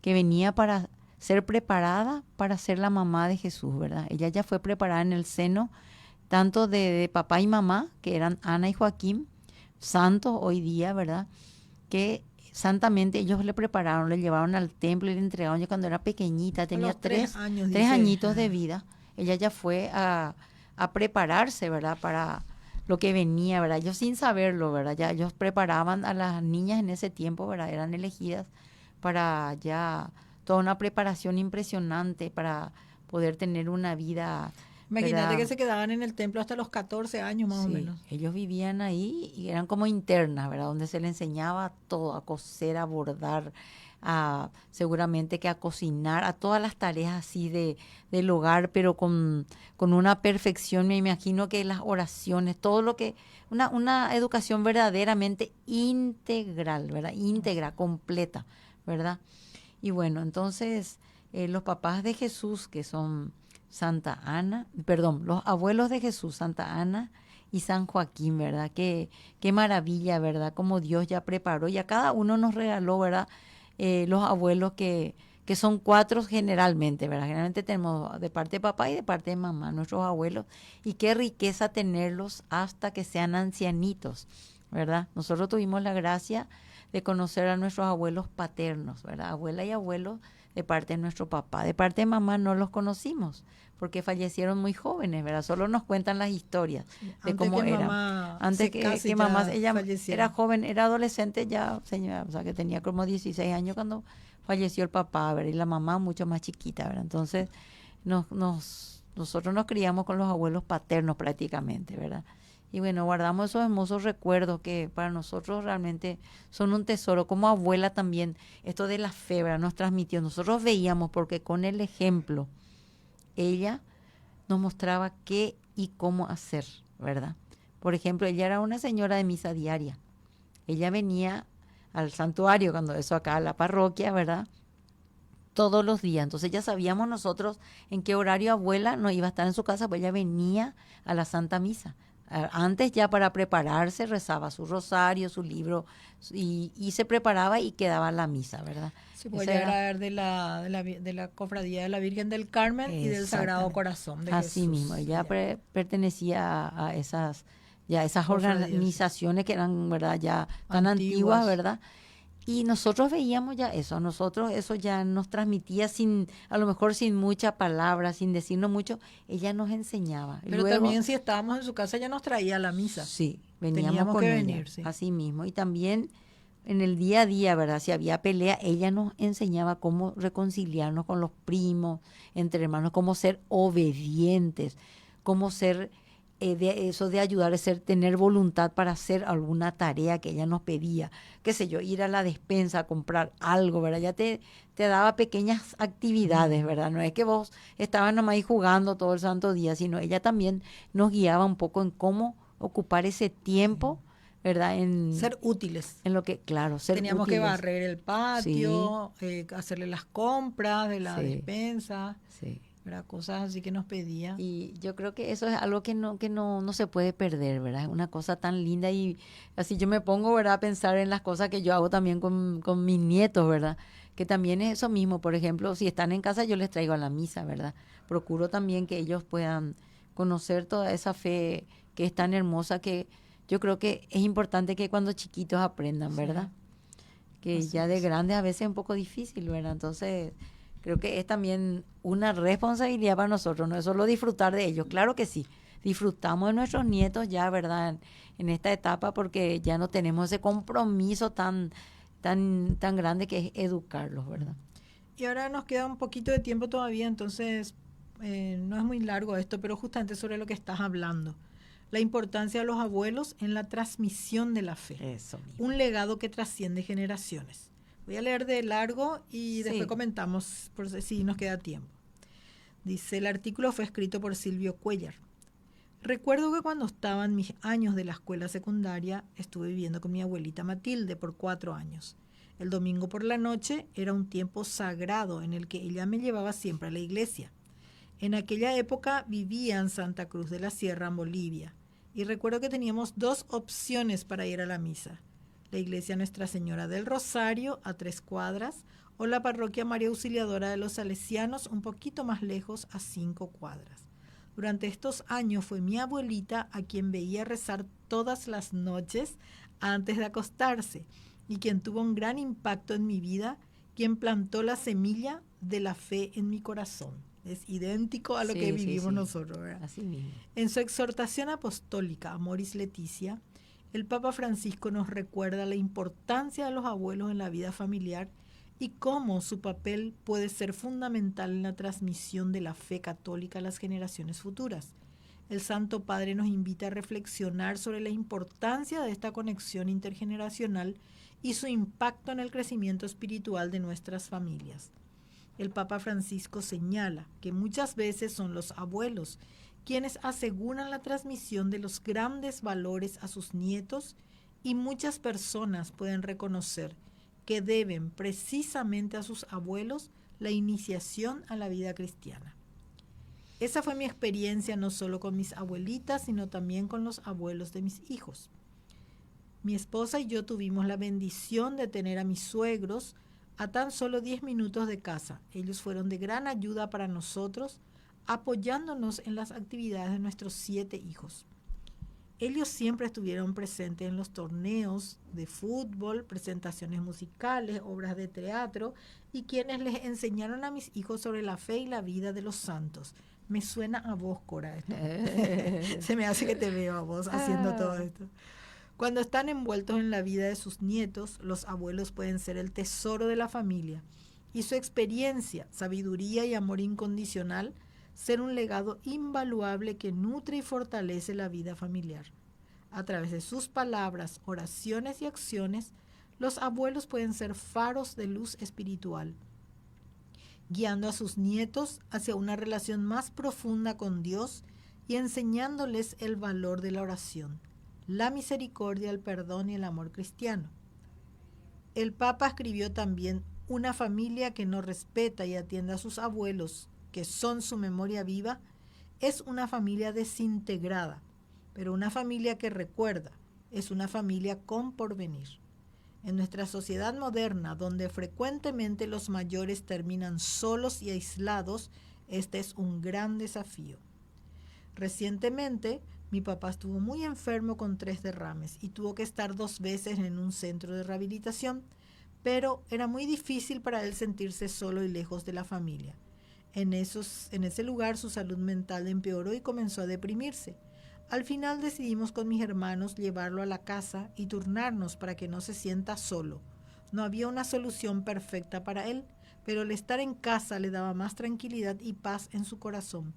Speaker 7: que venía para ser preparada para ser la mamá de Jesús, ¿verdad? Ella ya fue preparada en el seno tanto de papá y mamá, que eran Ana y Joaquín, santos hoy día, ¿verdad? Que santamente ellos le prepararon, le llevaron al templo y le entregaron ya cuando era pequeñita, tenía tres añitos de vida. Ella ya fue a prepararse, ¿verdad? Para lo que venía, ¿verdad? Ellos sin saberlo, ¿verdad? Ya ellos preparaban a las niñas en ese tiempo, ¿verdad? Eran elegidas para ya toda una preparación impresionante para poder tener una vida.
Speaker 6: Imagínate,
Speaker 7: ¿verdad?
Speaker 6: Que se quedaban en el templo hasta los 14 años más o menos.
Speaker 7: Ellos vivían ahí y eran como internas, ¿verdad? Donde se les enseñaba todo, a coser, a bordar, seguramente que a cocinar, a todas las tareas así del hogar, pero con una perfección. Me imagino que las oraciones, todo lo que, una educación verdaderamente integral, ¿verdad? Íntegra, completa, ¿verdad? Y bueno, entonces los papás de Jesús, que son los abuelos de Jesús, Santa Ana y San Joaquín, ¿verdad? Qué maravilla, ¿verdad? Como Dios ya preparó y a cada uno nos regaló, ¿verdad? Los abuelos que son 4 generalmente, ¿verdad? Generalmente tenemos de parte de papá y de parte de mamá, nuestros abuelos, y qué riqueza tenerlos hasta que sean ancianitos, ¿verdad? Nosotros tuvimos la gracia de conocer a nuestros abuelos paternos, ¿verdad? Abuela y abuelo de parte de nuestro papá. De parte de mamá no los conocimos porque fallecieron muy jóvenes, ¿verdad? Solo nos cuentan las historias de cómo eran. Antes que mamá, ella era joven, era adolescente ya, señora, o sea, que tenía como 16 años cuando falleció el papá, ¿verdad? Y la mamá mucho más chiquita, ¿verdad? Entonces nosotros nos criamos con los abuelos paternos prácticamente, ¿verdad? Y bueno, guardamos esos hermosos recuerdos que para nosotros realmente son un tesoro. Como abuela también, esto de la fe, ¿verdad?, nos transmitió. Nosotros veíamos porque con el ejemplo, ella nos mostraba qué y cómo hacer, ¿verdad? Por ejemplo, ella era una señora de misa diaria. Ella venía al santuario, cuando eso acá a la parroquia, ¿verdad?, todos los días. Entonces ya sabíamos nosotros en qué horario abuela no iba a estar en su casa, pues ella venía a la Santa Misa. Antes ya para prepararse rezaba su rosario, su libro y se preparaba y quedaba la misa, ¿verdad?
Speaker 6: Sí, pues ella era de la cofradía de la Virgen del Carmen y del Sagrado Corazón de
Speaker 7: Así
Speaker 6: Jesús.
Speaker 7: mismo, ella pertenecía a esas organizaciones que eran, ¿verdad?, ya tan antiguas, ¿verdad? Y nosotros veíamos ya eso, a nosotros eso ya nos transmitía a lo mejor sin mucha palabra, sin decirnos mucho, ella nos enseñaba.
Speaker 6: Pero luego, también si estábamos en su casa, ella nos traía a la misa.
Speaker 7: Sí, teníamos con ella, sí. Así mismo. Y también en el día a día, ¿verdad?, si había pelea, ella nos enseñaba cómo reconciliarnos con los primos, entre hermanos, cómo ser obedientes, cómo ser... de ayudar, tener voluntad para hacer alguna tarea que ella nos pedía, qué sé yo, ir a la despensa a comprar algo, ¿verdad? Ya te daba pequeñas actividades, ¿verdad? No es que vos estabas nomás ahí jugando todo el santo día, sino ella también nos guiaba un poco en cómo ocupar ese tiempo, ¿verdad? En
Speaker 6: ser útiles.
Speaker 7: En lo que, claro, ser
Speaker 6: Teníamos
Speaker 7: útiles.
Speaker 6: que barrer el patio, hacerle las compras de la despensa.
Speaker 7: Sí.
Speaker 6: ¿Verdad? Cosas así que nos pedía.
Speaker 7: Y yo creo que eso es algo que no se puede perder, ¿verdad? Es una cosa tan linda y así yo me pongo, ¿verdad?, a pensar en las cosas que yo hago también con mis nietos, ¿verdad? Que también es eso mismo. Por ejemplo, si están en casa yo les traigo a la misa, ¿verdad? Procuro también que ellos puedan conocer toda esa fe que es tan hermosa, que yo creo que es importante que cuando chiquitos aprendan, ¿verdad? Sí. Que así ya de grandes a veces es un poco difícil, ¿verdad? Entonces... creo que es también una responsabilidad para nosotros, no es solo disfrutar de ellos. Claro que sí, disfrutamos de nuestros nietos ya, ¿verdad?, en esta etapa, porque ya no tenemos ese compromiso tan grande que es educarlos, ¿verdad?
Speaker 6: Y ahora nos queda un poquito de tiempo todavía, entonces no es muy largo esto, pero justamente sobre lo que estás hablando. La importancia de los abuelos en la transmisión de la fe.
Speaker 7: Eso mismo.
Speaker 6: Un legado que trasciende generaciones. Voy a leer de largo y después comentamos por si nos queda tiempo. Dice, el artículo fue escrito por Silvio Cuellar. Recuerdo que cuando estaba en mis años de la escuela secundaria, estuve viviendo con mi abuelita Matilde por 4 años. El domingo por la noche era un tiempo sagrado en el que ella me llevaba siempre a la iglesia. En aquella época vivía en Santa Cruz de la Sierra, en Bolivia, y recuerdo que teníamos 2 opciones para ir a la misa. La iglesia Nuestra Señora del Rosario, a 3 cuadras, o la parroquia María Auxiliadora de los Salesianos, un poquito más lejos, a 5 cuadras. Durante estos años fue mi abuelita a quien veía rezar todas las noches antes de acostarse, y quien tuvo un gran impacto en mi vida, quien plantó la semilla de la fe en mi corazón. Es idéntico a lo que vivimos nosotros, ¿verdad?
Speaker 7: Así mismo.
Speaker 6: En su exhortación apostólica, Amoris Laetitia, el Papa Francisco nos recuerda la importancia de los abuelos en la vida familiar y cómo su papel puede ser fundamental en la transmisión de la fe católica a las generaciones futuras. El Santo Padre nos invita a reflexionar sobre la importancia de esta conexión intergeneracional y su impacto en el crecimiento espiritual de nuestras familias. El Papa Francisco señala que muchas veces son los abuelos quienes aseguran la transmisión de los grandes valores a sus nietos, y muchas personas pueden reconocer que deben precisamente a sus abuelos la iniciación a la vida cristiana. Esa fue mi experiencia no solo con mis abuelitas, sino también con los abuelos de mis hijos. Mi esposa y yo tuvimos la bendición de tener a mis suegros a tan solo 10 minutos de casa. Ellos fueron de gran ayuda para nosotros, apoyándonos en las actividades de nuestros 7 hijos. Ellos siempre estuvieron presentes en los torneos de fútbol, presentaciones musicales, obras de teatro, y quienes les enseñaron a mis hijos sobre la fe y la vida de los santos. Me suena a vos, Cora, esto. Se me hace que te veo a vos haciendo todo esto. Cuando están envueltos en la vida de sus nietos, los abuelos pueden ser el tesoro de la familia, y su experiencia, sabiduría y amor incondicional ser un legado invaluable que nutre y fortalece la vida familiar. A través de sus palabras, oraciones y acciones, los abuelos pueden ser faros de luz espiritual, guiando a sus nietos hacia una relación más profunda con Dios y enseñándoles el valor de la oración, la misericordia, el perdón y el amor cristiano. El Papa escribió también: una familia que no respeta y atiende a sus abuelos, que son su memoria viva, es una familia desintegrada, pero una familia que recuerda es una familia con porvenir. En nuestra sociedad moderna, donde frecuentemente los mayores terminan solos y aislados, este es un gran desafío. Recientemente, mi papá estuvo muy enfermo con 3 derrames y tuvo que estar 2 veces en un centro de rehabilitación, pero era muy difícil para él sentirse solo y lejos de la familia. En ese lugar su salud mental empeoró y comenzó a deprimirse. Al final decidimos con mis hermanos llevarlo a la casa y turnarnos para que no se sienta solo. No había una solución perfecta para él, pero el estar en casa le daba más tranquilidad y paz en su corazón.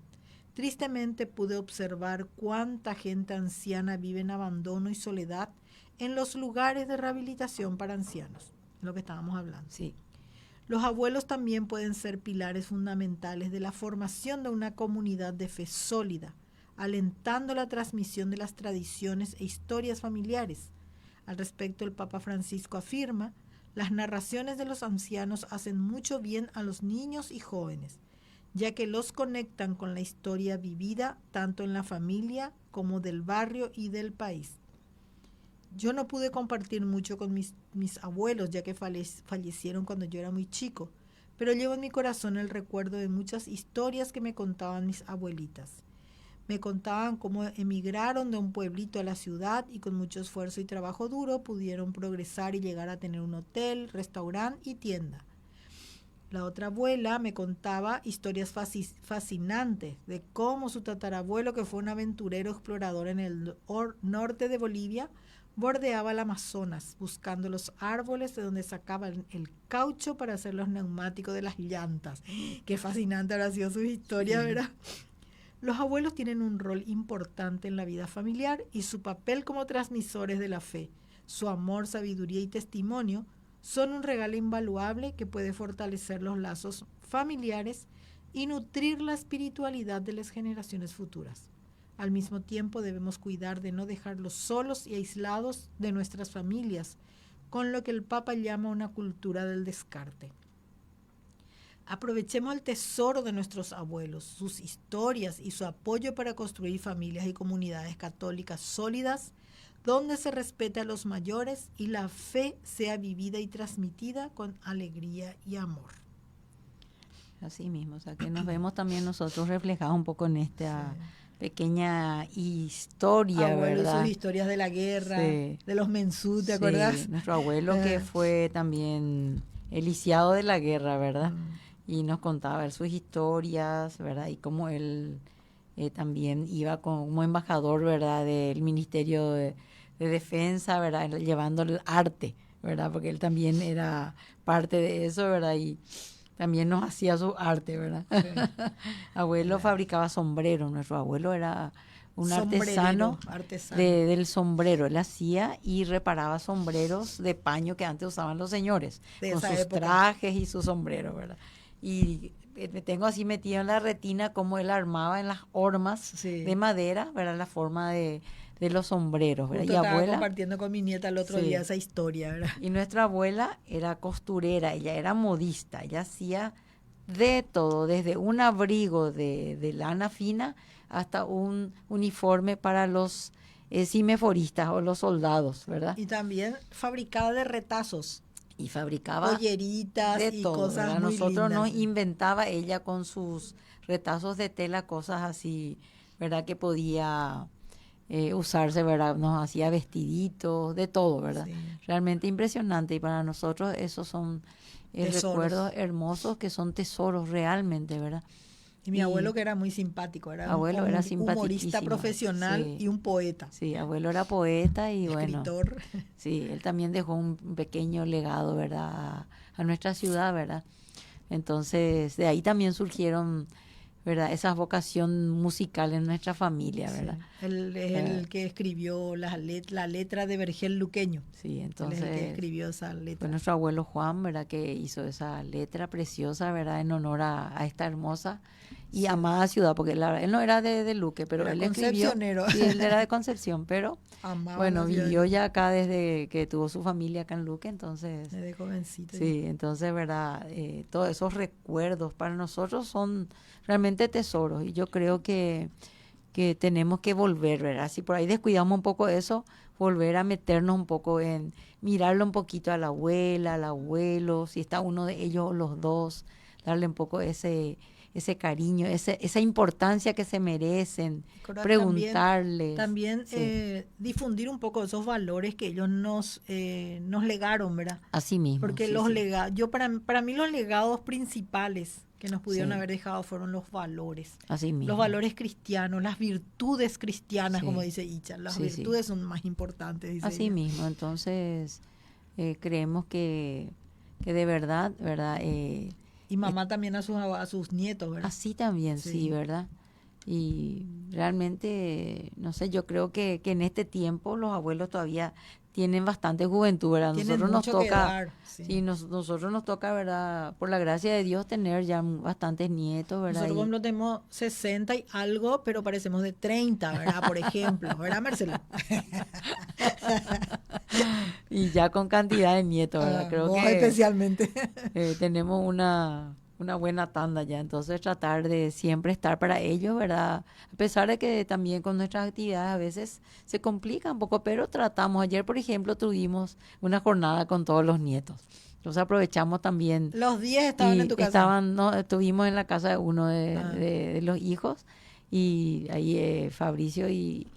Speaker 6: Tristemente pude observar cuánta gente anciana vive en abandono y soledad en los lugares de rehabilitación para ancianos, lo que estábamos hablando.
Speaker 7: Sí.
Speaker 6: Los abuelos también pueden ser pilares fundamentales de la formación de una comunidad de fe sólida, alentando la transmisión de las tradiciones e historias familiares. Al respecto, el Papa Francisco afirma: las narraciones de los ancianos hacen mucho bien a los niños y jóvenes, ya que los conectan con la historia vivida tanto en la familia como del barrio y del país. Yo no pude compartir mucho con mis abuelos, ya que fallecieron cuando yo era muy chico, pero llevo en mi corazón el recuerdo de muchas historias que me contaban mis abuelitas. Me contaban cómo emigraron de un pueblito a la ciudad y con mucho esfuerzo y trabajo duro pudieron progresar y llegar a tener un hotel, restaurante y tienda. La otra abuela me contaba historias fascinantes de cómo su tatarabuelo, que fue un aventurero explorador en el norte de Bolivia, bordeaba el Amazonas buscando los árboles de donde sacaban el caucho para hacer los neumáticos de las llantas. Qué fascinante habrá sido su historia, sí. ¿Verdad? Los abuelos tienen un rol importante en la vida familiar y su papel como transmisores de la fe, su amor, sabiduría y testimonio son un regalo invaluable que puede fortalecer los lazos familiares y nutrir la espiritualidad de las generaciones futuras. Al mismo tiempo debemos cuidar de no dejarlos solos y aislados de nuestras familias, con lo que el Papa llama una cultura del descarte. Aprovechemos el tesoro de nuestros abuelos, sus historias y su apoyo para construir familias y comunidades católicas sólidas, donde se respete a los mayores y la fe sea vivida y transmitida con alegría y amor.
Speaker 7: Así mismo, o sea que nos vemos también nosotros reflejados un poco en esta pequeña historia,
Speaker 6: abuelo,
Speaker 7: ¿verdad?
Speaker 6: Sus historias de la guerra, de los mensú, ¿te acordás?
Speaker 7: Nuestro abuelo que fue también el lisiado de la guerra, ¿verdad? Y nos contaba sus historias, ¿verdad? Y cómo él también iba como embajador, ¿verdad? Del Ministerio de Defensa, ¿verdad? Llevando el arte, ¿verdad? Porque él también era parte de eso, ¿verdad? Y también nos hacía su arte, ¿verdad? Sí. Abuelo fabricaba sombreros. Nuestro abuelo era un artesano del sombrero. Él hacía y reparaba sombreros de paño que antes usaban los señores, con sus trajes y sus sombreros, ¿verdad? Y me tengo así metido en la retina cómo él armaba en las hormas de madera, ¿verdad? La forma de los sombreros, ¿verdad?
Speaker 6: Justo y abuela, estaba compartiendo con mi nieta el otro día esa historia, ¿verdad?
Speaker 7: Y nuestra abuela era costurera, ella era modista, ella hacía de todo, desde un abrigo de lana fina hasta un uniforme para los cimeforistas o los soldados, ¿verdad?
Speaker 6: Y también fabricaba de retazos.
Speaker 7: Y fabricaba
Speaker 6: joyeritas
Speaker 7: de
Speaker 6: y
Speaker 7: todo,
Speaker 6: cosas
Speaker 7: ¿verdad?
Speaker 6: muy
Speaker 7: Nosotros
Speaker 6: lindas.
Speaker 7: nos inventaba ella con sus retazos de tela, cosas así, ¿verdad? Que podía usarse, ¿verdad? Nos hacía vestiditos, de todo, ¿verdad? Sí. Realmente impresionante, y para nosotros esos son recuerdos hermosos que son tesoros realmente, ¿verdad?
Speaker 6: Y mi abuelo, que era muy simpático, era un humorista profesional y un poeta.
Speaker 7: Sí, abuelo era poeta y
Speaker 6: escritor.
Speaker 7: Bueno, sí, él también dejó un pequeño legado, ¿verdad? A nuestra ciudad, ¿verdad? Entonces, de ahí también surgieron, ¿verdad? Esa vocación musical en nuestra familia, ¿verdad?
Speaker 6: Sí. Él es el que escribió la letra de Vergel Luqueño.
Speaker 7: Sí, entonces
Speaker 6: Él es el que escribió esa letra.
Speaker 7: Fue nuestro abuelo Juan, ¿verdad? Que hizo esa letra preciosa, ¿verdad? En honor a esta hermosa y amada ciudad, porque él no era de Luque, pero
Speaker 6: era
Speaker 7: él escribió. Sí, él era de Concepción, pero bueno, vivió ya acá desde que tuvo su familia acá en Luque, entonces.
Speaker 6: Desde jovencito.
Speaker 7: Sí, entonces, ¿verdad? Todos esos recuerdos para nosotros son realmente tesoros y yo creo que tenemos que volver, ¿verdad? Si por ahí descuidamos un poco eso, volver a meternos un poco en mirarlo un poquito a la abuela, al abuelo, si está uno de ellos o los dos, darle un poco ese cariño, esa importancia que se merecen, preguntarles.
Speaker 6: También
Speaker 7: sí.
Speaker 6: Difundir un poco esos valores que ellos nos legaron, ¿verdad?
Speaker 7: Así mismo.
Speaker 6: Porque
Speaker 7: sí,
Speaker 6: los
Speaker 7: sí.
Speaker 6: legados, para mí los legados principales que nos pudieron haber dejado fueron los valores.
Speaker 7: Así mismo.
Speaker 6: Los valores cristianos, las virtudes cristianas,
Speaker 7: sí.
Speaker 6: como dice Icha. Las virtudes son más importantes, dice
Speaker 7: Así
Speaker 6: ella.
Speaker 7: mismo, entonces creemos que de verdad, ¿verdad?
Speaker 6: Y mamá también a sus nietos, ¿verdad?
Speaker 7: Así también, sí, ¿verdad? Y realmente, no sé, yo creo que en este tiempo los abuelos todavía tienen bastante juventud, ¿verdad?
Speaker 6: Nosotros nos toca,
Speaker 7: nosotros nos toca, ¿verdad? Por la gracia de Dios tener ya bastantes nietos, ¿verdad?
Speaker 6: Nosotros no tenemos 60 y algo, pero parecemos de 30, ¿verdad? Por ejemplo, ¿verdad, Marcelo?
Speaker 7: Y ya con cantidad de nietos, ¿verdad? Creo que
Speaker 6: especialmente.
Speaker 7: Tenemos una buena tanda ya, entonces tratar de siempre estar para ellos, ¿verdad? A pesar de que también con nuestras actividades a veces se complica un poco, pero tratamos. Ayer, por ejemplo, tuvimos una jornada con todos los nietos. Entonces aprovechamos también.
Speaker 6: Los 10 estaban en tu casa.
Speaker 7: Estuvimos en la casa de uno de los hijos y ahí Fabricio y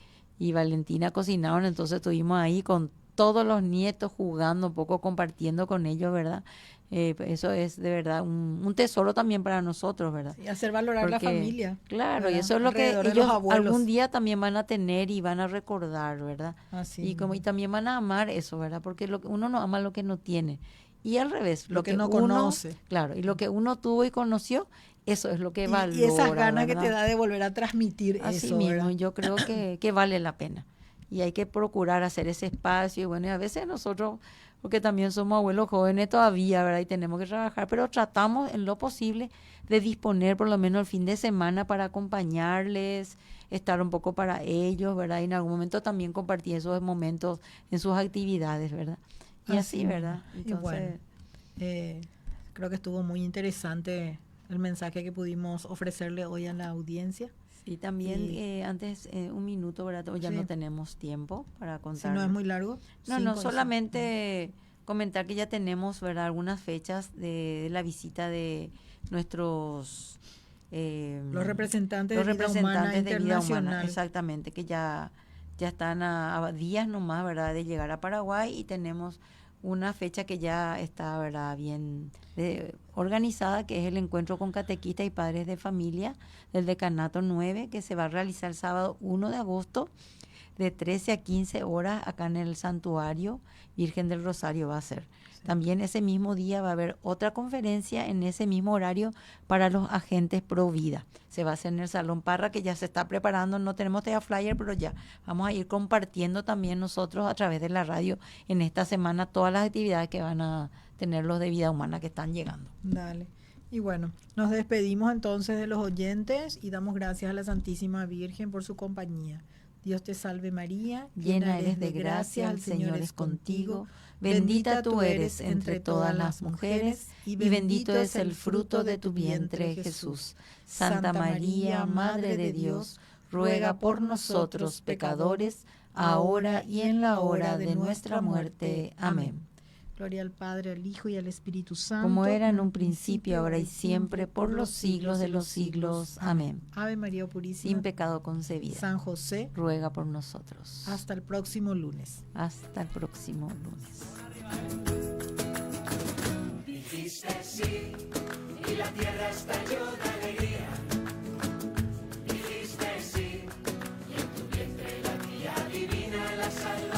Speaker 7: Valentina cocinaron, entonces estuvimos ahí con todos los nietos jugando un poco, compartiendo con ellos, ¿verdad? Eso es de verdad un tesoro también para nosotros, ¿verdad?
Speaker 6: Y hacer valorar la familia.
Speaker 7: Claro,
Speaker 6: ¿verdad?
Speaker 7: Y eso es lo que
Speaker 6: Alrededor de
Speaker 7: ellos
Speaker 6: los abuelos.
Speaker 7: algún día también van a tener y van a recordar, ¿verdad?
Speaker 6: Así.
Speaker 7: Y también van a amar eso, ¿verdad? Porque uno no ama lo que no tiene. Y al revés,
Speaker 6: lo que no conoce.
Speaker 7: Claro, y lo que uno tuvo y conoció, eso es lo que valora.
Speaker 6: Y esas ganas, ¿verdad?, que te
Speaker 7: da
Speaker 6: de volver a transmitir
Speaker 7: así
Speaker 6: eso,
Speaker 7: mismo,
Speaker 6: ¿verdad?
Speaker 7: yo creo que vale la pena. Y hay que procurar hacer ese espacio. Y bueno, y a veces nosotros, porque también somos abuelos jóvenes todavía, ¿verdad? Y tenemos que trabajar, pero tratamos en lo posible de disponer por lo menos el fin de semana para acompañarles, estar un poco para ellos, ¿verdad? Y en algún momento también compartir esos momentos en sus actividades, ¿verdad? Y así, ¿verdad? Entonces,
Speaker 6: y bueno, creo que estuvo muy interesante el mensaje que pudimos ofrecerle hoy a la audiencia.
Speaker 7: Y también antes un minuto, ¿verdad? Ya no tenemos tiempo para contar.
Speaker 6: Si no es muy largo.
Speaker 7: No, solamente comentar que ya tenemos, ¿verdad?, algunas fechas de la visita de nuestros
Speaker 6: los representantes de Vida Humana.
Speaker 7: Exactamente, que ya están a días nomás, ¿verdad?, de llegar a Paraguay, y tenemos una fecha que ya está, ¿verdad?, bien organizada, que es el encuentro con catequistas y padres de familia del Decanato 9, que se va a realizar el sábado 1 de agosto de 13 a 15 horas acá en el Santuario Virgen del Rosario va a ser. Sí. También ese mismo día va a haber otra conferencia en ese mismo horario para los agentes pro vida. Se va a hacer en el Salón Parra, que ya se está preparando. No tenemos todavía flyer, pero ya vamos a ir compartiendo también nosotros a través de la radio en esta semana todas las actividades que van a tener los de Vida Humana que están llegando.
Speaker 6: Dale. Y bueno, nos despedimos entonces de los oyentes y damos gracias a la Santísima Virgen por su compañía. Dios te salve María,
Speaker 7: llena eres de gracia, el Señor es contigo, bendita tú eres entre todas las mujeres, y bendito es el fruto de tu vientre, Jesús. Santa María, Madre de Dios, ruega por nosotros pecadores, ahora y en la hora de nuestra muerte. Amén.
Speaker 6: Gloria al Padre, al Hijo y al Espíritu Santo.
Speaker 7: Como era en un principio, ahora y siempre, por los siglos de los siglos. Amén.
Speaker 6: Ave María Purísima.
Speaker 7: Sin pecado concebida.
Speaker 6: San José.
Speaker 7: Ruega por nosotros.
Speaker 6: Hasta el próximo lunes.
Speaker 7: Hasta el próximo lunes.
Speaker 4: Dijiste sí, y la tierra estalló de alegría. Dijiste sí, y en tu vientre la tía divina la salva.